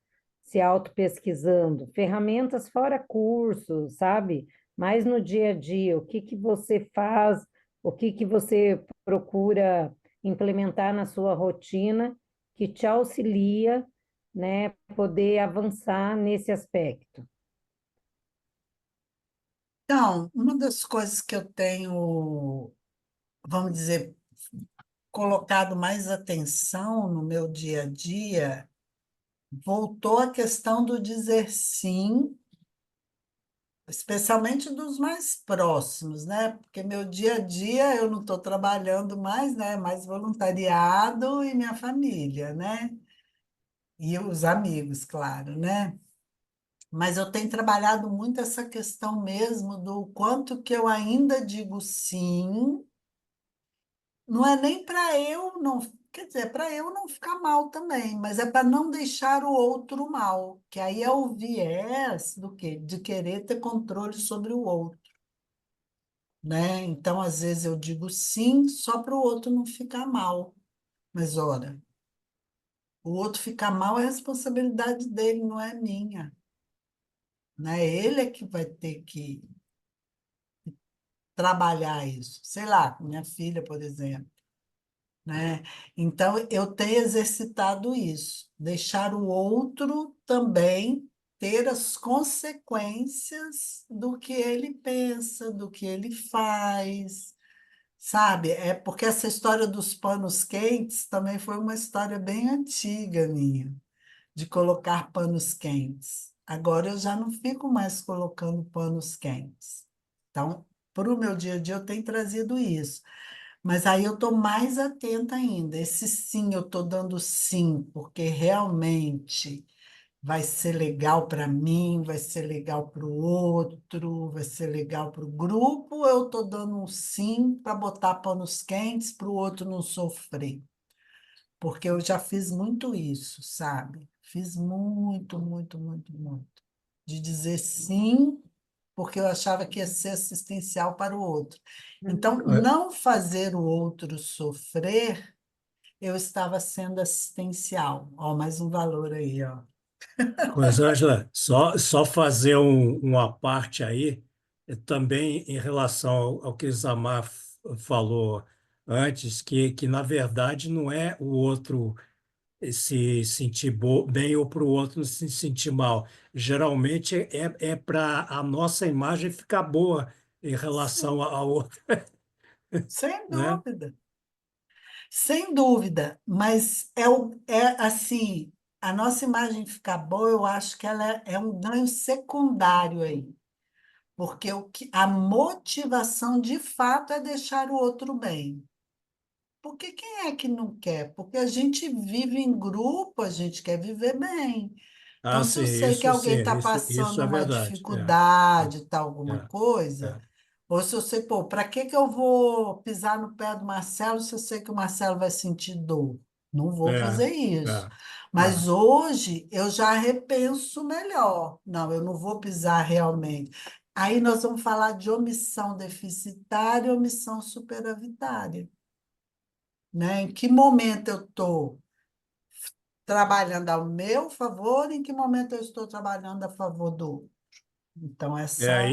se auto-pesquisando? Ferramentas fora cursos, sabe? Mas no dia a dia, o que que você faz, o que que você procura implementar na sua rotina que te auxilia, né, poder avançar nesse aspecto? Então, uma das coisas que eu tenho, vamos dizer, colocado mais atenção no meu dia a dia, voltou a questão do dizer sim, especialmente dos mais próximos, né? Porque meu dia a dia eu não estou trabalhando mais, né? Mais voluntariado e minha família, né? E os amigos, claro, né? Mas eu tenho trabalhado muito essa questão mesmo do quanto que eu ainda digo sim. Não é nem para eu não, quer dizer, para eu não ficar mal também, mas é para não deixar o outro mal, que aí é o viés do quê? De querer ter controle sobre o outro, né? Então, às vezes eu digo sim só para o outro não ficar mal. Mas ora, o outro ficar mal é responsabilidade dele, não é minha, né? Ele é que vai ter que trabalhar isso. Sei lá, com minha filha, por exemplo. Né? Então, eu tenho exercitado isso, deixar o outro também ter as consequências do que ele pensa, do que ele faz, sabe? É porque essa história dos panos quentes também foi uma história bem antiga minha, de colocar panos quentes. Agora eu já não fico mais colocando panos quentes. Então, para o meu dia a dia, eu tenho trazido isso. Mas aí eu estou mais atenta ainda. Esse sim, eu estou dando sim, porque realmente vai ser legal para mim, vai ser legal para o outro, vai ser legal para o grupo. Ou eu estou dando um sim para botar panos quentes para o outro não sofrer. Porque eu já fiz muito isso, sabe? Fiz muito, muito, muito, muito. De dizer sim porque eu achava que ia ser assistencial para o outro. Então, não fazer o outro sofrer, eu estava sendo assistencial. Ó, mais um valor aí, ó. Rosângela, só fazer uma parte aí, também em relação ao que Isamar falou antes, que na verdade não é o outro se sentir bem ou para o outro se sentir mal. Geralmente é para a nossa imagem ficar boa em relação ao outro, Sem né? dúvida. Sem dúvida. Mas é assim, a nossa imagem ficar boa, eu acho que ela é um ganho secundário aí. porque a motivação de fato é deixar o outro bem. Porque quem é que não quer? Porque a gente vive em grupo, a gente quer viver bem. Ah, Então, se sim, eu sei que alguém está isso passando é uma verdade. dificuldade, tá, alguma É, coisa, é, ou se eu sei, pô, para que que eu vou pisar no pé do Marcelo se eu sei que o Marcelo vai sentir dor? Não é, vou fazer é, isso. é. Mas hoje eu já repenso melhor. Não, eu não vou pisar realmente. Aí nós vamos falar de omissão deficitária e omissão superavitária, né? Em que momento eu estou trabalhando ao meu favor, em que momento eu estou trabalhando a favor do outro. Então, É, essa.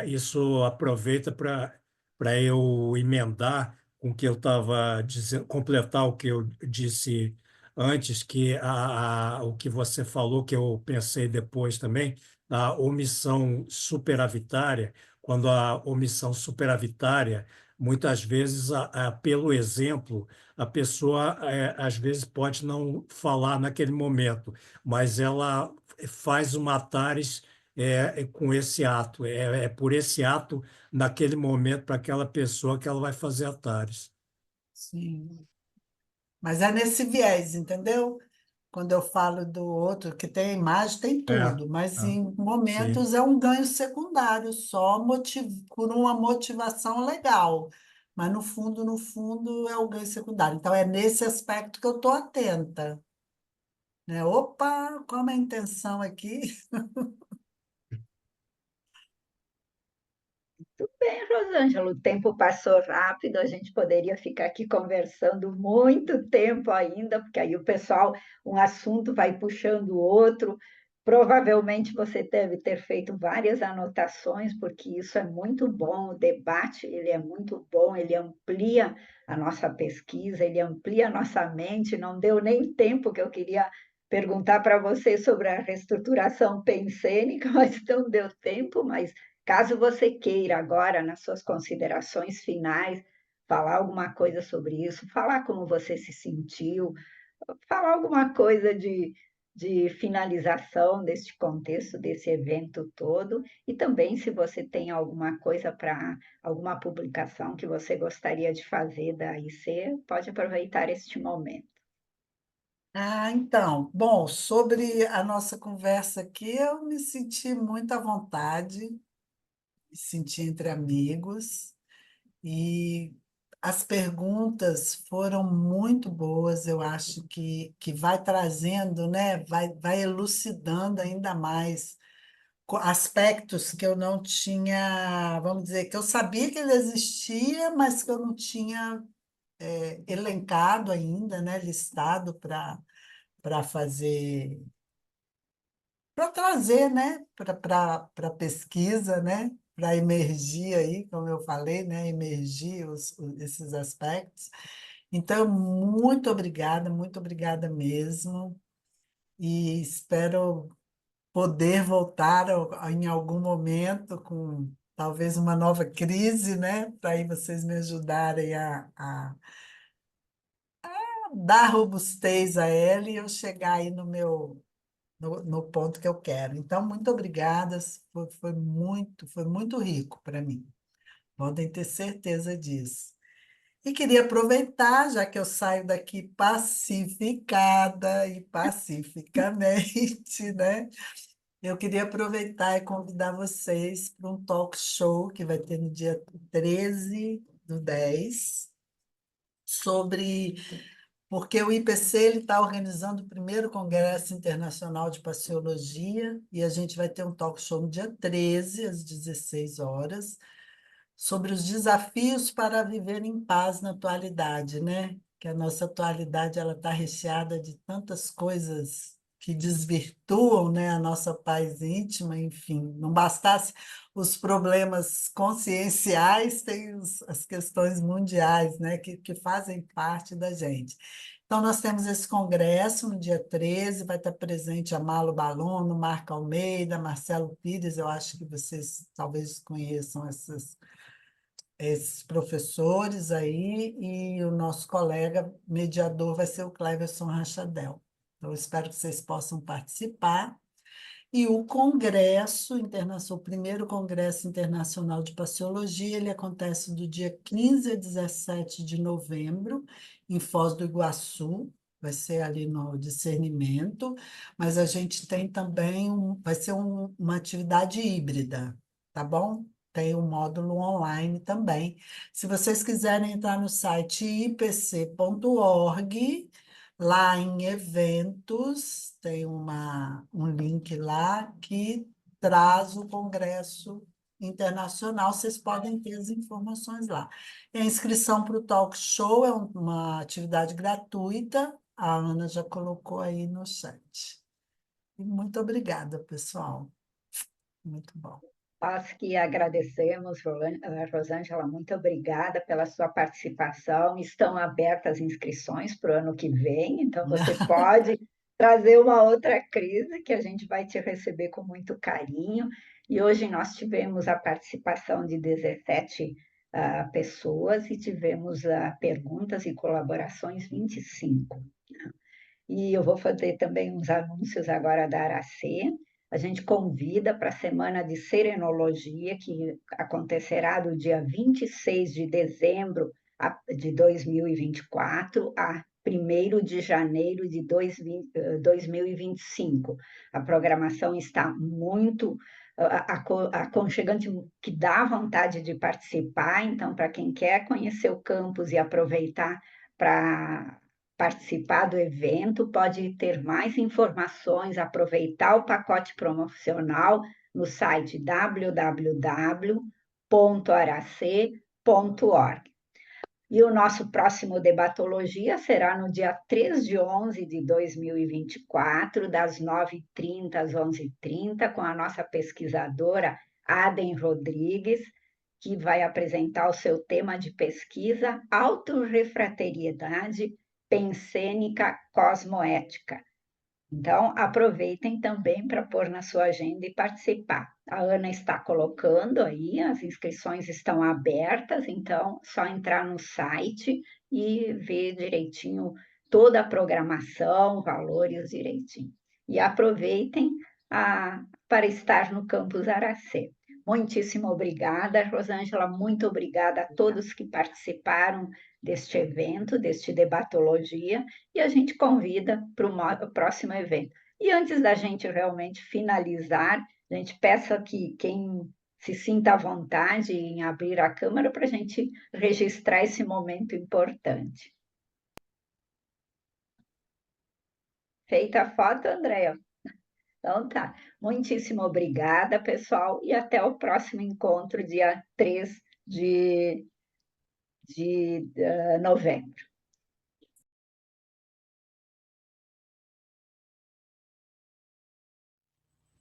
isso aproveita para eu emendar com o que eu estava dizendo, completar o que eu disse antes, que o que você falou, que eu pensei depois também, a omissão superavitária, quando a omissão superavitária, muitas vezes, pelo exemplo, a pessoa às vezes pode não falar naquele momento, mas ela faz uma atares com esse ato, é por esse ato, naquele momento, para aquela pessoa que ela vai fazer atares. Sim. Mas é nesse viés, entendeu? Quando eu falo do outro, que tem imagem, tem É, tudo, mas é, em sim. momentos é um ganho secundário, só por uma motivação legal. Mas no fundo, é o ganho secundário. Então, é nesse aspecto que eu estou atenta, né? Opa, qual é a intenção aqui? Tudo bem, Rosângela, o tempo passou rápido, a gente poderia ficar aqui conversando muito tempo ainda, porque aí o pessoal, um assunto vai puxando o outro. Provavelmente você deve ter feito várias anotações, porque isso é muito bom, o debate, ele é muito bom, ele amplia a nossa pesquisa, ele amplia a nossa mente. Não deu nem tempo que eu queria perguntar para você sobre a reestruturação pensênica, mas não deu tempo, mas caso você queira agora, nas suas considerações finais, falar alguma coisa sobre isso, falar como você se sentiu, falar alguma coisa de finalização deste contexto, desse evento todo, e também se você tem alguma coisa para alguma publicação que você gostaria de fazer da IC, pode aproveitar este momento. Ah, então, bom, sobre a nossa conversa aqui, eu me senti muito à vontade, me senti entre amigos, e as perguntas foram muito boas, eu acho que vai trazendo, né, vai elucidando ainda mais aspectos que eu não tinha, vamos dizer, que eu sabia que ele existia, mas que eu não tinha elencado ainda, né, listado para fazer, para trazer, né, para pesquisa, né, para emergir aí, como eu falei, né, emergir esses aspectos. Então, muito obrigada mesmo, e espero poder voltar em algum momento com talvez uma nova crise, né, para aí vocês me ajudarem a dar robustez a ela e eu chegar aí no ponto que eu quero. Então, muito obrigada, foi muito rico para mim. Podem ter certeza disso. E queria aproveitar, já que eu saio daqui pacificada e pacificamente, né? Eu queria aproveitar e convidar vocês para um talk show que vai ter no dia 13/10, sobre porque o IPC ele está organizando o primeiro Congresso Internacional de Paciologia e a gente vai ter um talk show no dia 13, às 16 horas, sobre os desafios para viver em paz na atualidade, né? Que a nossa atualidade ela está recheada de tantas coisas que desvirtuam, né, a nossa paz íntima, enfim. Não bastasse os problemas conscienciais, tem as questões mundiais, né, que fazem parte da gente. Então, nós temos esse congresso no dia 13, vai estar presente a Malo Balono, Marco Almeida, Marcelo Pires, eu acho que vocês talvez conheçam esses professores aí, e o nosso colega mediador vai ser o Cleverson Rachadel. Então, eu espero que vocês possam participar. E o Congresso Internacional, o primeiro Congresso Internacional de Paciologia, ele acontece do dia 15 a 17 de novembro, em Foz do Iguaçu, vai ser ali no Discernimento, mas a gente tem também, vai ser uma atividade híbrida, tá bom? Tem um módulo online também. Se vocês quiserem entrar no site ipc.org, lá em eventos, tem um link lá que traz o Congresso Internacional, vocês podem ter as informações lá. E a inscrição para o Talk Show é uma atividade gratuita, a Ana já colocou aí no chat. E muito obrigada, pessoal. Muito bom. Nós que agradecemos, Rosângela, muito obrigada pela sua participação. Estão abertas as inscrições para o ano que vem, então você pode trazer uma outra crise que a gente vai te receber com muito carinho. E hoje nós tivemos a participação de 17 pessoas e tivemos perguntas e colaborações 25. E eu vou fazer também uns anúncios agora da Aracê. A gente convida para a Semana de Serenologia, que acontecerá do dia 26 de dezembro de 2024 a 1º de janeiro de 2025. A programação está muito aconchegante, que dá vontade de participar. Então, para quem quer conhecer o campus e aproveitar para participar do evento, pode ter mais informações, aproveitar o pacote promocional no site www.arac.org. E o nosso próximo Debatologia será no dia 3 de 11 de 2024, das 9h30 às 11h30, com a nossa pesquisadora Aden Rodrigues, que vai apresentar o seu tema de pesquisa, Autorrefrateriedade Pensênica Cosmoética. Então, aproveitem também para pôr na sua agenda e participar. A Ana está colocando aí, as inscrições estão abertas, então, só entrar no site e ver direitinho toda a programação, valores direitinho. E aproveitem para estar no Campus Aracê. Muitíssimo obrigada, Rosângela, muito obrigada a todos que participaram deste evento, deste Debatologia, e a gente convida para o próximo evento. E antes da gente realmente finalizar, a gente peça que quem se sinta à vontade em abrir a câmera para a gente registrar esse momento importante. Feita a foto, Andréa? Então tá. Muitíssimo obrigada, pessoal, e até o próximo encontro, dia 3 de novembro.